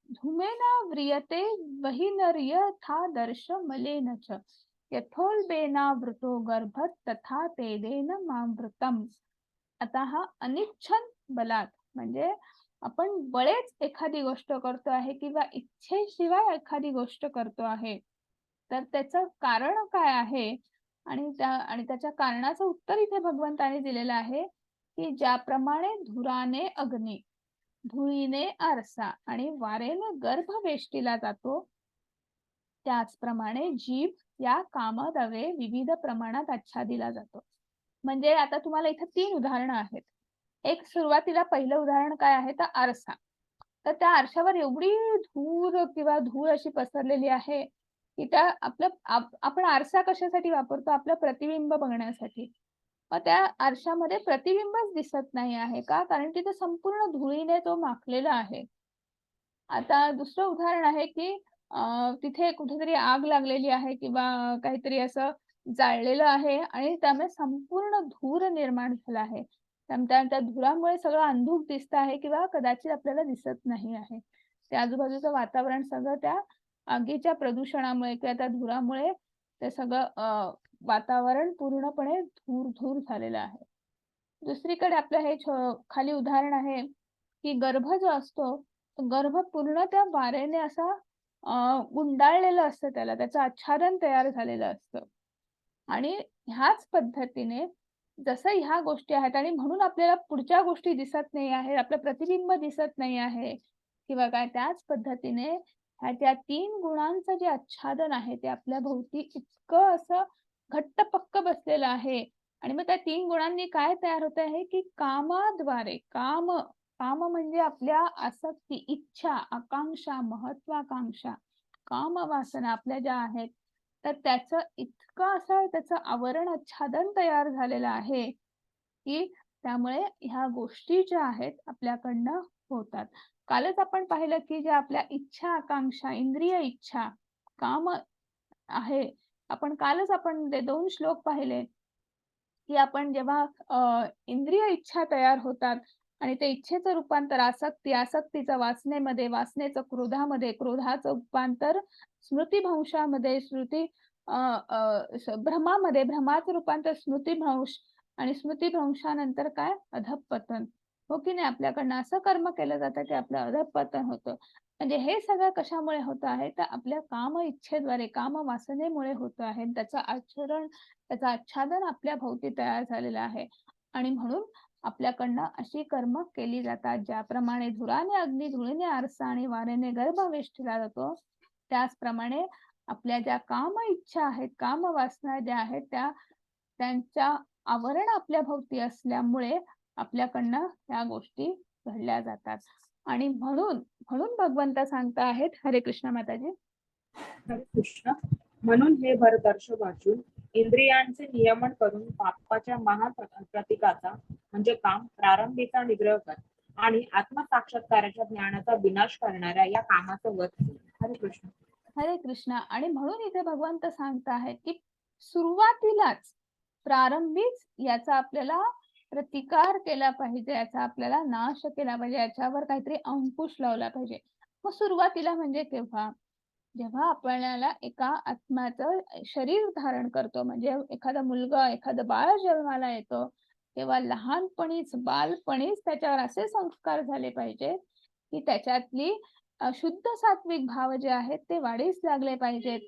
धूमेना व्रियते वहिनर्यथा दर्श मलेन च यथोल्बेनावृतो गर्भत तथा तेदेन मामृतम. आता हा अनिच्छन बलात् म्हणजे आपण बळेच एखादी गोष्ट करतो आहे किंवा इच्छेशिवाय एखादी गोष्ट करतो आहे. तर त्याचं कारण काय आहे? आणि त्याच्या कारणाचं उत्तर इथे भगवंताने दिलेलं आहे, की ज्याप्रमाणे धुराने अग्नी, धुळीने आरसा आणि वारेने गर्भ वेष्टीला जातो, त्याचप्रमाणे जीभ या कामदवे विविध प्रमाणात आच्छादिला जातो. म्हणजे आता तुम्हाला इथे 3 उदाहरणं आहेत. एक सुरुवातीला पहिलं उदाहरण काय आहे तर आरसा. तर त्या आरशावर एवढी धूर किंवा धूळ अशी पसरलेली आहे, की त्या आपण आरसा कशासाठी वापरतो? आपलं प्रतिबिंब बघण्यासाठी. मग त्या आरशामध्ये प्रतिबिंबच दिसत नाही आहे. का? कारण तिथे संपूर्ण धुळीने तो माखलेला आहे. आता दुसरं उदाहरण आहे, की तिथे कुठेतरी आग लागलेली आहे किंवा काहीतरी असं जाळलेलं आहे आणि त्यामुळे संपूर्ण धूर निर्माण झाला आहे. त्या धुरामुळे सगळं अंधुक दिसत आहे किंवा कदाचित आपल्याला दिसत नाही आहे. ते आजूबाजूचं वातावरण सगळं त्या आगीच्या प्रदूषणामुळे किंवा त्या धुरामुळे ते सगळं वातावरण पूर्णपणे धूर झालेलं आहे. दुसरीकडे आपलं हे खाली उदाहरण आहे, की गर्भ जो असतो, तो गर्भ पूर्ण त्या वाऱ्याने असा गुंडाळलेलं असतं त्याला, त्याचं आच्छादन तयार झालेलं असतं. आणि ह्याच पद्धतीने जसं ह्या गोष्टी आहेत आणि म्हणून आपल्याला पुढच्या गोष्टी दिसत नाही आहे, आपलं प्रतिबिंब दिसत नाही आहे किंवा काय, त्याच पद्धतीने त्या 3 गुणांचं जे आच्छादन आहे, ते आपल्या भोवती इतकं असं घट्ट पक्क बसलेलं आहे आणि मग त्या 3 गुणांनी काय तयार होत आहे, की कामाद्वारे काम म्हणजे आपल्या आसक्ती, इच्छा, आकांक्षा, महत्वाकांक्षा, कामवासना आपल्या ज्या आहेत, तर त्याचं इतकं असं त्याचं आवरण आच्छादन तयार झालेलं आहे, की त्यामुळे ह्या गोष्टी ज्या आहेत आपल्याकडनं होतात. कालच आपण पाहिलं, की ज्या आपल्या इच्छा, आकांक्षा, इंद्रिय इच्छा, काम आहे. आपण ते 2 श्लोक पाहिले, की आपण जेव्हा इंद्रिय इच्छा तयार होतात आणि ते इच्छेचं रूपांतर आसक्तीचं वासनेमध्ये, वासनेचं क्रोधामध्ये, क्रोधाचं रूपांतर स्मृतिभ्रंशामध्ये, भ्रमामध्ये, भ्रमाचं रूपांतर स्मृतिभ्रंश आणि स्मृतिभ्रंशानंतर काय? अधःपतन. हो की नाही? आपल्याकडनं असं कर्म केलं जातं, की आपलं अधःपतन होतं. म्हणजे हे सगळं कशामुळे होत आहे? तर आपल्या काम इच्छेद्वारे, काम वासनेमुळे होत आहे. त्याचं आच्छादन आपल्या भोवती तयार झालेलं आहे आणि म्हणून आपल्याकडनं अशी कर्म केली जातात. ज्याप्रमाणे धुराने अग्नी, धुळीने आरसा आणि वाऱ्याने गर्भ वेष्टीला जातो, त्याचप्रमाणे आपल्या ज्या काम इच्छा आहेत, काम वासना ज्या आहेत त्यांच्या आवरण आपल्या भोवती असल्यामुळे आपल्याकडनं या गोष्टी घडल्या जातात. आणि म्हणून म्हणून भगवंत सांगता आहेत, हरे कृष्ण माताजी. हरे कृष्ण. म्हणून हे भरदर्श वाचून इंद्रियांचे नियमन करून पापाच्या महाप्रतिकाचा म्हणजे काम प्रारंभीचा निग्रह कर आणि आत्मसाक्षात्काराच्या ज्ञानाचा विनाश करणाऱ्या या कामाचं वध कर. हरे कृष्ण. हरे कृष्ण. आणि म्हणून इथे भगवंत सांगत आहेत की सुरुवातीलाच प्रारंभीच याचा आपल्याला प्रतिकार केला पाहिजे, याचा आपल्याला नाश केला पाहिजे, याच्यावर काहीतरी अंकुश लावला पाहिजे. मग सुरुवातीला म्हणजे केव्हा? जेव्हा आपल्याला एका आत्म्याचं शरीर धारण करतो, म्हणजे एखादा मुलगा, एखादं बाळ जन्माला येतो, तेव्हा लहानपणीच, बालपणीच त्याच्यावर असे संस्कार झाले पाहिजेत की त्याच्यातली शुद्ध सात्विक भाव जे आहेत ते वाढीस लागले पाहिजेत.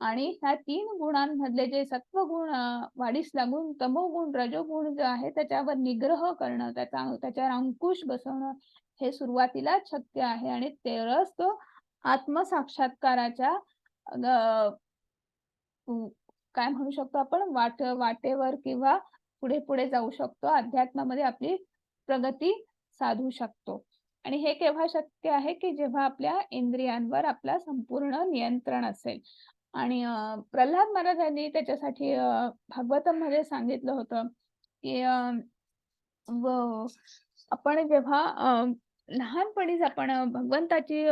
आणि ह्या 3 गुणांमधले जे सत्वगुण वाढीस लागून तमोगुण, रजोगुण जो आहे त्याच्यावर निग्रह करणं, त्याच्यावर अंकुश बसवणं हे सुरुवातीलाच शक्य आहे. आणि तरच तो आत्मसाक्षात्काराच्या काय म्हणू शकतो आपण, वाटेवर किंवा पुढे पुढे जाऊ शकतो, अध्यात्मामध्ये आपली प्रगती साधू शकतो. आणि हे केव्हा शक्य आहे की जेव्हा आपल्या इंद्रियांवर आपला संपूर्ण नियंत्रण असेल. आणि प्रल्हाद महाराजांनी त्याच्यासाठी भागवतम मध्ये सांगितलं होतं की आपण जेव्हा लहानपणीच आपण भगवंताची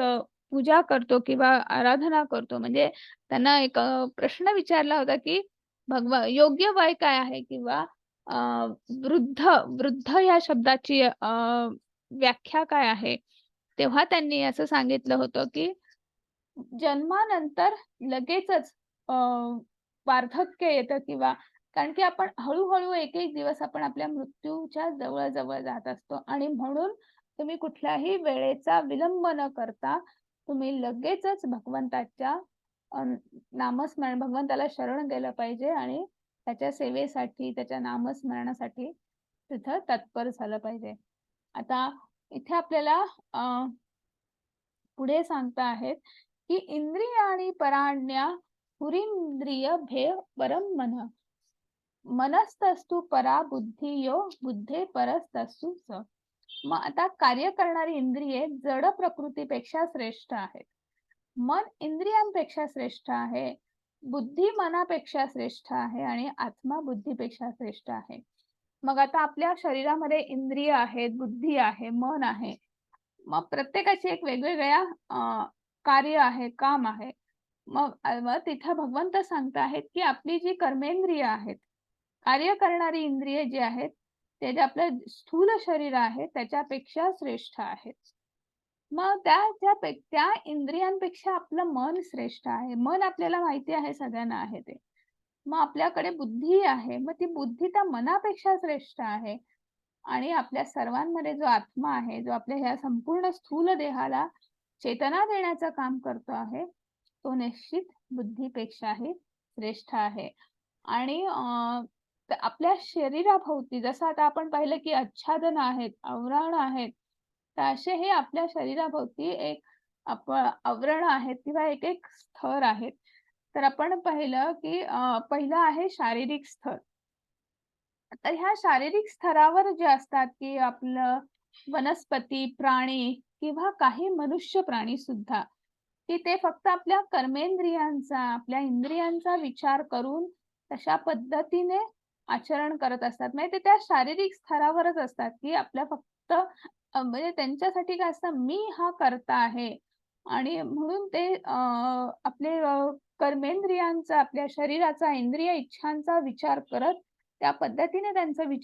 पूजा करतो किंवा आराधना करतो, म्हणजे त्यांना एक प्रश्न विचारला होता की योग्य वय काय आहे, किंवा वृद्ध वृद्ध या शब्दाची व्याख्या काय आहे. तेव्हा त्यांनी असं सांगितलं होतं की जन्मानंतर लगेचच वार्धक्य येतं, किंवा कारण की आपण हळूहळू एक एक दिवस आपण आपल्या मृत्यूच्या जवळ जवळ जात असतो. आणि म्हणून तुम्ही कुठल्याही वेळेचा विलंब न करता तुम्ही लगेचच भगवंताच्या नामस्मरण, भगवंताला शरण गेलं पाहिजे आणि त्याच्या सेवेसाठी, त्याच्या नामस्मरणासाठी तिथं तत्पर झालं पाहिजे. आता इथे आपल्याला पुढे सांगता आहेत की इंद्रियाणी पराण्या पुरींद्रिय भे परम मन मनस्तस्तु परा बुद्धियो बुद्धे परस्तस्तु स. मग आता कार्य करणारी इंद्रिये जड प्रकृतीपेक्षा श्रेष्ठ आहेत, मन इंद्रियांपेक्षा श्रेष्ठ आहे, बुद्धी मनापेक्षा श्रेष्ठ आहे आणि आत्मा बुद्धीपेक्षा श्रेष्ठ आहे. मग आता आपल्या शरीरामध्ये इंद्रिय आहेत, बुद्धी आहे, मन आहे. मग प्रत्येकाची एक वेगवेगळ्या कार्य आहे, काम आहे. मग तिथं भगवंत सांगत आहेत की आपली जी कर्मेंद्रिय आहेत, कार्य करणारी इंद्रिय जी आहेत, ते जे आपलं स्थूल शरीर आहे त्याच्यापेक्षा श्रेष्ठ आहेत. मग त्या इंद्रियांपेक्षा आपलं मन श्रेष्ठ आहे. मन आपल्याला माहिती आहे, सगळ्यांना आहे ते. मग आपल्याकडे बुद्धी आहे, मग ती बुद्धी त्या मनापेक्षा श्रेष्ठ आहे. आणि आपल्या सर्वांमध्ये जो आत्मा आहे, जो आपल्या ह्या संपूर्ण स्थूल देहाला चेतना देण्याचं काम करतो आहे, तो निश्चित बुद्धीपेक्षाही श्रेष्ठ आहे. आणि आपल्या शरीराभोवती जसं आता आपण पाहिलं की आच्छादन आहेत, आवरण आहेत, तर असे हे आपल्या शरीराभोवती एक आवरण आहेत किंवा एक एक स्तर आहेत. तर आपण पाहिलं की पहिलं आहे शारीरिक स्तर. तर ह्या शारीरिक स्तरावर जे असतात की आपलं वनस्पती, प्राणी किंवा काही मनुष्य प्राणी सुद्धा, की ते फक्त आपल्या कर्मेंद्रियांचा, आपल्या इंद्रियांचा विचार करून तशा पद्धतीने आचरण करत असतात. म्हणजे ते त्या शारीरिक स्तरावरच असतात की आपल्या फक्त म्हणजे त्यांच्यासाठी काय असतं, मी हा करता आहे. आणि म्हणून ते आपले कर्मेंद्रियांचा, आपल्या शरीराचा, इंद्रिय इच्छांचा विचार करत त्या पद्धतीने त्यांचं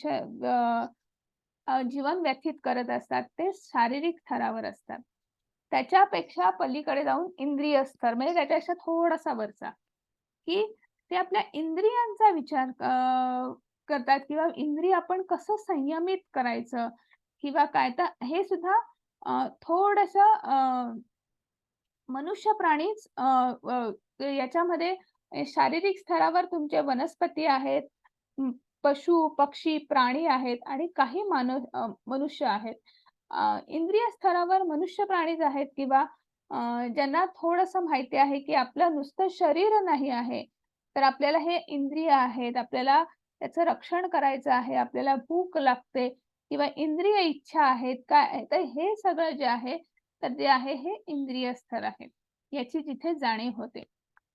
जीवन व्यतीत करत असतात. ते शारीरिक स्तरावर असतात. त्याच्यापेक्षा पलीकडे जाऊन इंद्रिय स्तर, म्हणजे त्याच्यापेक्षा थोडासा वरचा, की ते आपल्या इंद्रियांचा विचार करतात किंवा इंद्रिय आपण कसं संयमित करायचं किंवा काय. तर हे सुद्धा थोडंसं मनुष्य प्राणीच याच्यामध्ये शारीरिक स्तरावर तुमचे वनस्पती आहेत, पशु पक्षी प्राणी आहेत आणि काही मनुष्य आहेत. इंद्रिय स्तरावर मनुष्य प्राणीच आहेत किंवा ज्यांना थोडंसं माहिती आहे की आपलं नुसतं शरीर नाही आहे, तर आपल्याला हे इंद्रिय आहेत, आपल्याला त्याचं रक्षण करायचं आहे, आपल्याला भूक लागते किंवा इंद्रिय इच्छा आहेत, काय आहे, तर हे सगळं जे आहे, तर जे आहे हे इंद्रिय स्तर आहे. याची जिथे जाणीव होते.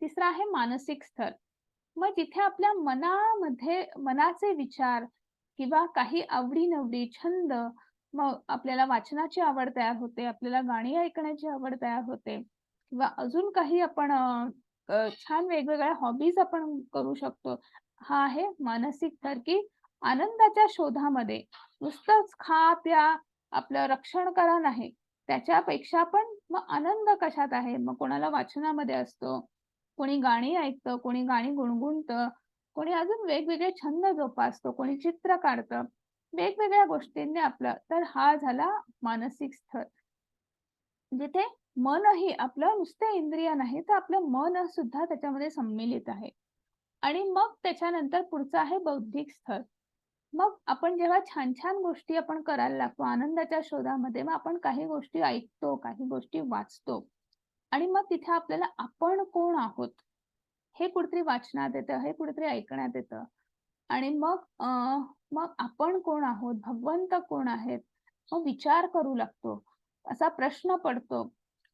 तिसरं आहे मानसिक स्तर. मग जिथे आपल्या मनाचे विचार किंवा काही आवडी-निवडी, छंद, मग आपल्याला वाचनाची आवड तयार होते, आपल्याला गाणी ऐकण्याची आवड तयार होते किंवा अजून काही आपण छान वेगवेगळ्या हॉबीज आपण करू शकतो. हा आहे मानसिक स्तर, की आनंदाच्या शोधामध्ये नुसतंच खा, प्या, आपलं रक्षण करा नाही. त्याच्यापेक्षा पण मग आनंद कशात आहे? मग कोणाला वाचनामध्ये असतो, कोणी गाणी ऐकतं, कोणी गाणी गुणगुणतं, कोणी अजून वेगवेगळे छंद जोपासतो, कोणी चित्र काढतं. वेगवेगळ्या गोष्टींनी आपलं, तर हा झाला मानसिक स्तर. जिथे मनही आपलं नुसते इंद्रिय नाही, तर आपलं मन सुद्धा त्याच्यामध्ये सम्मिलित आहे. आणि मग त्याच्यानंतर पुढचं आहे बौद्धिक स्तर. मग आपण जेव्हा छान-छान गोष्टी आपण करायला लागतो आनंदाच्या शोधामध्ये, मग आपण काही गोष्टी ऐकतो, काही गोष्टी वाचतो आणि मग तिथे आपल्याला आपण कोण आहोत, हे कुठेतरी वाचनात येतं, हे कुठेतरी ऐकण्यात येतं. आणि मग आपण कोण आहोत, भगवंत कोण आहेत, मग विचार करू लागतो. असा प्रश्न पडतो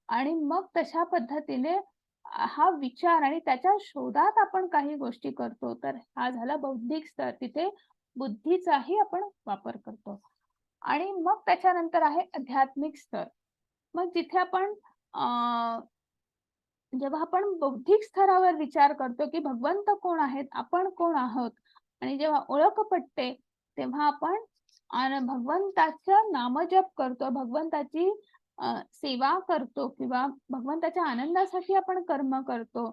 आणि मग तशा पद्धतीने हा विचार आणि त्याच्या शोधात आपण काही गोष्टी करतो. तर हा झाला बौद्धिक स्तर. तिथे बुद्धीचाही आपण वापर करतो. आणि मग त्याच्यानंतर आहे आध्यात्मिक स्तर. मग जिथे आपण जेव्हा आपण बौद्धिक स्तरावर विचार करतो, की भगवंत कोण आहेत, आपण कोण आहोत आणि जेव्हा ओळख पटते, तेव्हा आपण भगवंताचं नामजप करतो, भगवंताची सेवा करतो किंवा भगवंताच्या आनंदासाठी आपण कर्म करतो.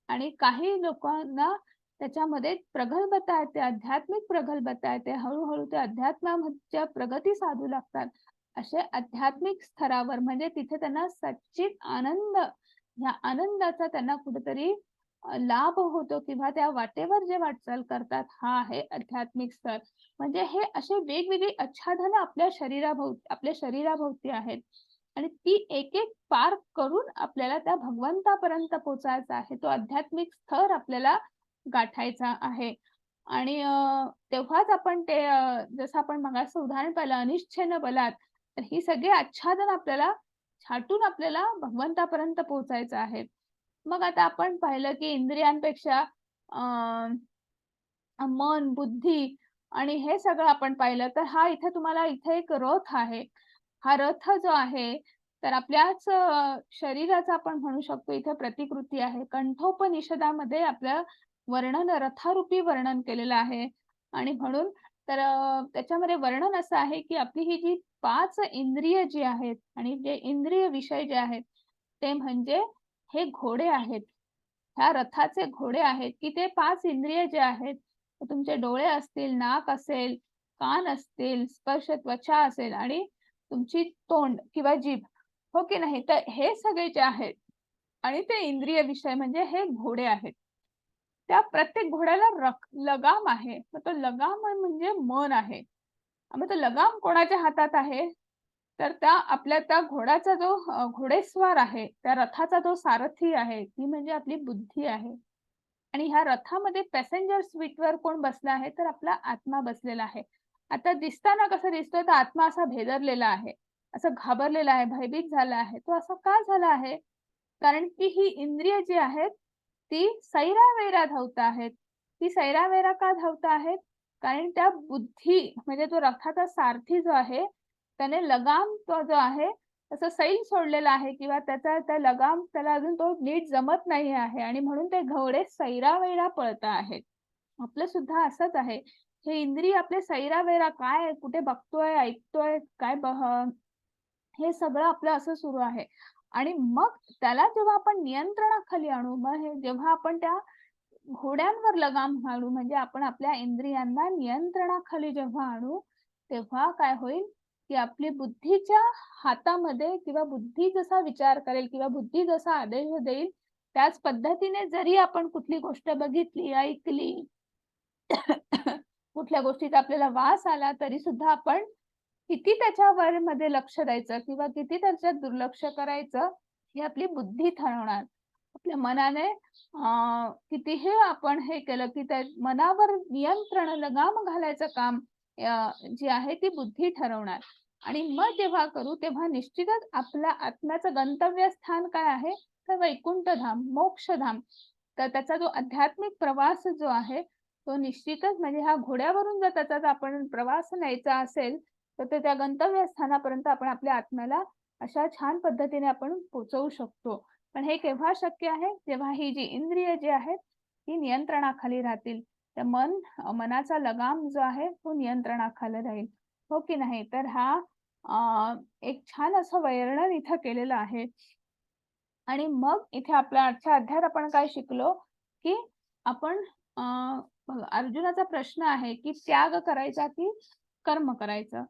आणि काही लोकांना त्याच्यामध्ये प्रगल्भता येते, आध्यात्मिक प्रगल्भता येते. हळू ते अध्यात्माच्या प्रगती साधू लागतात. असे आध्यात्मिक स्तरावर म्हणजे तिथे त्यांना सच्चित आनंद, ह्या आनंदाचा त्यांना कुठेतरी लाभ होतो किंवा त्या वाटेवर जे वाटचाल करतात, हा आहे आध्यात्मिक स्तर. म्हणजे हे असे वेगवेगळी आच्छादनं आपल्या शरीराभोवती आहेत आणि ती एक-एक पार करून आपल्याला त्या भगवंतापर्यंत पोहोचायचं आहे. तो आध्यात्मिक स्तर आपल्याला गाठायचा आहे. आणि तेव्हाच आपण ते जसं आपण मगाचं उदाहरण पाहिलं अनिच्छेन बलात्, तर ही सगळी आच्छादन आपल्याला छाटून आपल्याला भगवंतापर्यंत पोहोचायचं आहे. मग आता आपण पाहिलं की इंद्रियांपेक्षा मन, बुद्धी आणि हे सगळं आपण पाहिलं, तर हा इथे एक रथ आहे. हा रथ जो आहे, तर आपल्याच शरीराचा आपण म्हणू शकतो इथे प्रतिकृती आहे. कंठोपनिषदामध्ये आपलं वर्णन रथारूपी वर्णन केलेलं आहे आणि म्हणून तर त्याच्यामध्ये वर्णन असं आहे, की आपली ही जी 5 इंद्रिय जी आहेत आणि जे इंद्रिय विषय जे आहेत, ते म्हणजे हे घोडे आहेत. ह्या रथाचे घोडे आहेत, की ते 5 इंद्रिय जे आहेत, तुमचे डोळे असतील, नाक असेल, कान असतील, स्पर्श त्वचा असेल आणि तुमची तोंड किंवा जीभ, हो की नाही? तर हे सगळे जे आहेत आणि ते इंद्रिय विषय म्हणजे हे घोडे आहेत. त्या प्रत्येक घोड्याला लगाम आहे. मग तो लगाम म्हणजे मन आहे. मग तो लगाम कोणाच्या हातात आहे? तर त्या घोड्याचा जो घोडेस्वार आहे, त्या रथाचा जो सारथी आहे, ती म्हणजे आपली बुद्धी आहे. आणि ह्या रथामध्ये पॅसेंजर सीटवर कोण बसला आहे? तर आपला आत्मा बसलेला आहे. आता दिसताना कसं दिसतोय? तर आत्मा असा भेदरलेला आहे, असं घाबरलेला आहे, भयभीत झाला आहे. तो असा का झाला आहे? कारण की ही इंद्रिय जी आहेत, ती सैरावैरा धावत आहेत. ती सैरावैरा का धावत आहेत? कारण त्या बुद्धी म्हणजे तो रथाचा सारथी जो आहे, त्याने लगाम तो जो आहे, तसं सैल सोडलेला आहे किंवा त्या लगाम त्याला अजून तो नीट जमत नाही आहे आणि म्हणून ते घोडे सैरावैरा पळत आहेत. आपलं सुद्धा असंच आहे. हे इंद्रिय आपले सैरावैरा काय कुठे बघतोय, ऐकतोय, हे सगळं आपलं असं सुरू आहे. आणि मग त्याला जेव्हा आपण नियंत्रणाखाली आणू, मग हे जेव्हा आपण त्या घोड्यांवर लगाम घालू म्हणजे आपण आपल्या इंद्रियांना नियंत्रणाखाली जेव्हा आणू, तेव्हा काय होईल, की आपली बुद्धीच्या हातामध्ये किंवा बुद्धी जसा विचार करेल किंवा बुद्धी जसा आदेश देईल, त्याच पद्धतीने जरी आपण कुठली गोष्ट बघितली, ऐकली, कुठल्या गोष्टीचा आपल्याला वास आला, तरी सुद्धा आपण किती त्याच्यावर मध्ये लक्ष द्यायचं किंवा किती त्याच्यात दुर्लक्ष करायचं, ही आपली बुद्धी ठरवणार. आपल्या मनाने कितीही आपण हे केलं की त्या मनावर नियंत्रण लगाम घालायचं काम जी आहे ती बुद्धी ठरवणार. आणि मग जेव्हा करू तेव्हा निश्चितच आपल्या आत्म्याचं गंतव्यस्थान काय आहे, तर वैकुंठधाम, मोक्षधाम. तर त्याचा जो आध्यात्मिक प्रवास जो आहे तो निश्चितच म्हणजे ह्या घोड्यावरून जर त्याचा आपण प्रवास न्यायचा असेल तर ते त्या गंतव्यस्थानापर्यंत आपण आपल्या आत्म्याला अशा छान पद्धतीने आपण पोहोचवू शकतो. पण हे केव्हा शक्य आहे, जेव्हा ही जी इंद्रिय जी आहेत ती नियंत्रणाखाली राहतील. तर मनाचा लगाम जो आहे तो नियंत्रणाखाली राहील, हो की नाही? तर हा एक छान असं वर्णन इथं केलेलं आहे. आणि मग इथे आपल्या आजच्या अध्यायात आपण काय शिकलो, की आपण बघा अर्जुनाचा प्रश्न आहे, की त्याग करायचा की कर्म करायचं?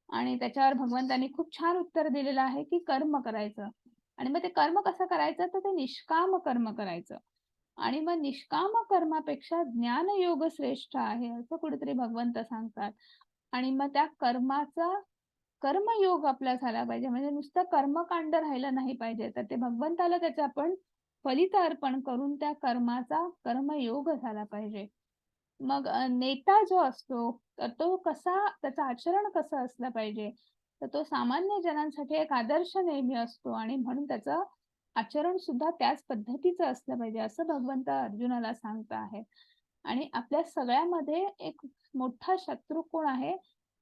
आणि त्याच्यावर भगवंतांनी खूप छान उत्तर दिलेलं आहे, की कर्म करायचं. आणि मग ते कर्म कसं करायचं, तर ते निष्काम कर्म करायचं. आणि मग निष्काम कर्मापेक्षा ज्ञानयोग श्रेष्ठ आहे, असं कुठेतरी भगवंत सांगतात. आणि मग त्या कर्माचा कर्मयोग आपला झाला पाहिजे. म्हणजे नुसतं कर्मकांड राहिलं नाही पाहिजे. तर ते भगवंताला त्याचं आपण फलित अर्पण करून त्या कर्माचा कर्मयोग झाला पाहिजे. मग नेता जो असतो तर तो कसा त्याचं आचरण कसं असलं पाहिजे? तर तो सामान्य जनांसाठी एक आदर्श नेहमी असतो आणि म्हणून त्याचं आचरण सुद्धा त्याच पद्धतीचं असलं पाहिजे, असं भगवंत अर्जुनाला सांगत आहे. आणि आपल्या सगळ्यामध्ये एक मोठा शत्रू कोण आहे?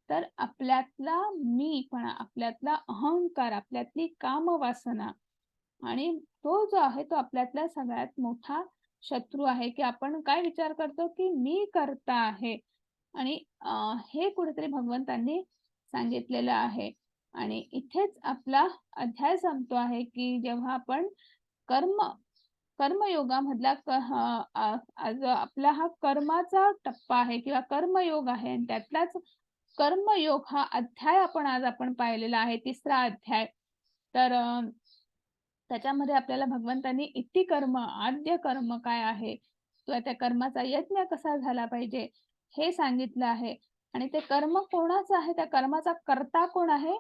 तर आपल्यातला मीपणा, आपल्यातला अहंकार, आपल्यातली कामवासना. आणि तो जो आहे तो आपल्यातला सगळ्यात मोठा शत्रू आहे, की आपण काय विचार करतो, की मी करता आहे. आणि हे कुठेतरी भगवंतांनी सांगितलेलं आहे. आणि इथेच आपला अध्याय संपतो आहे, की जेव्हा आपण कर्म कर्मयोगामधला जो आपला हा कर्माचा टप्पा आहे किंवा कर्मयोग आहे आणि त्यातलाच कर्मयोग हा अध्याय आपण पाहिलेला आहे, 3रा अध्याय. तर त्याच्यामध्ये आपल्याला भगवंतांनी इति कर्म, आद्य कर्म काय आहे किंवा त्या कर्माचा यज्ञ कसा झाला पाहिजे हे सांगितलं आहे. आणि ते कर्म कोणाचं आहे, त्या कर्माचा कर्ता कोण आहे,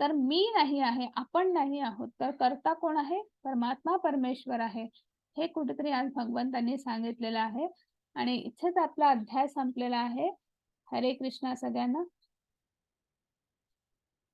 तर मी नाही आहे, आपण नाही आहोत. तर कर्ता कोण आहे? परमात्मा परमेश्वर आहे. हे कुठेतरी आज भगवंतांनी सांगितलेलं आहे. आणि इथेच आपला अध्याय संपलेला आहे. हरे कृष्णा सगळ्यांना.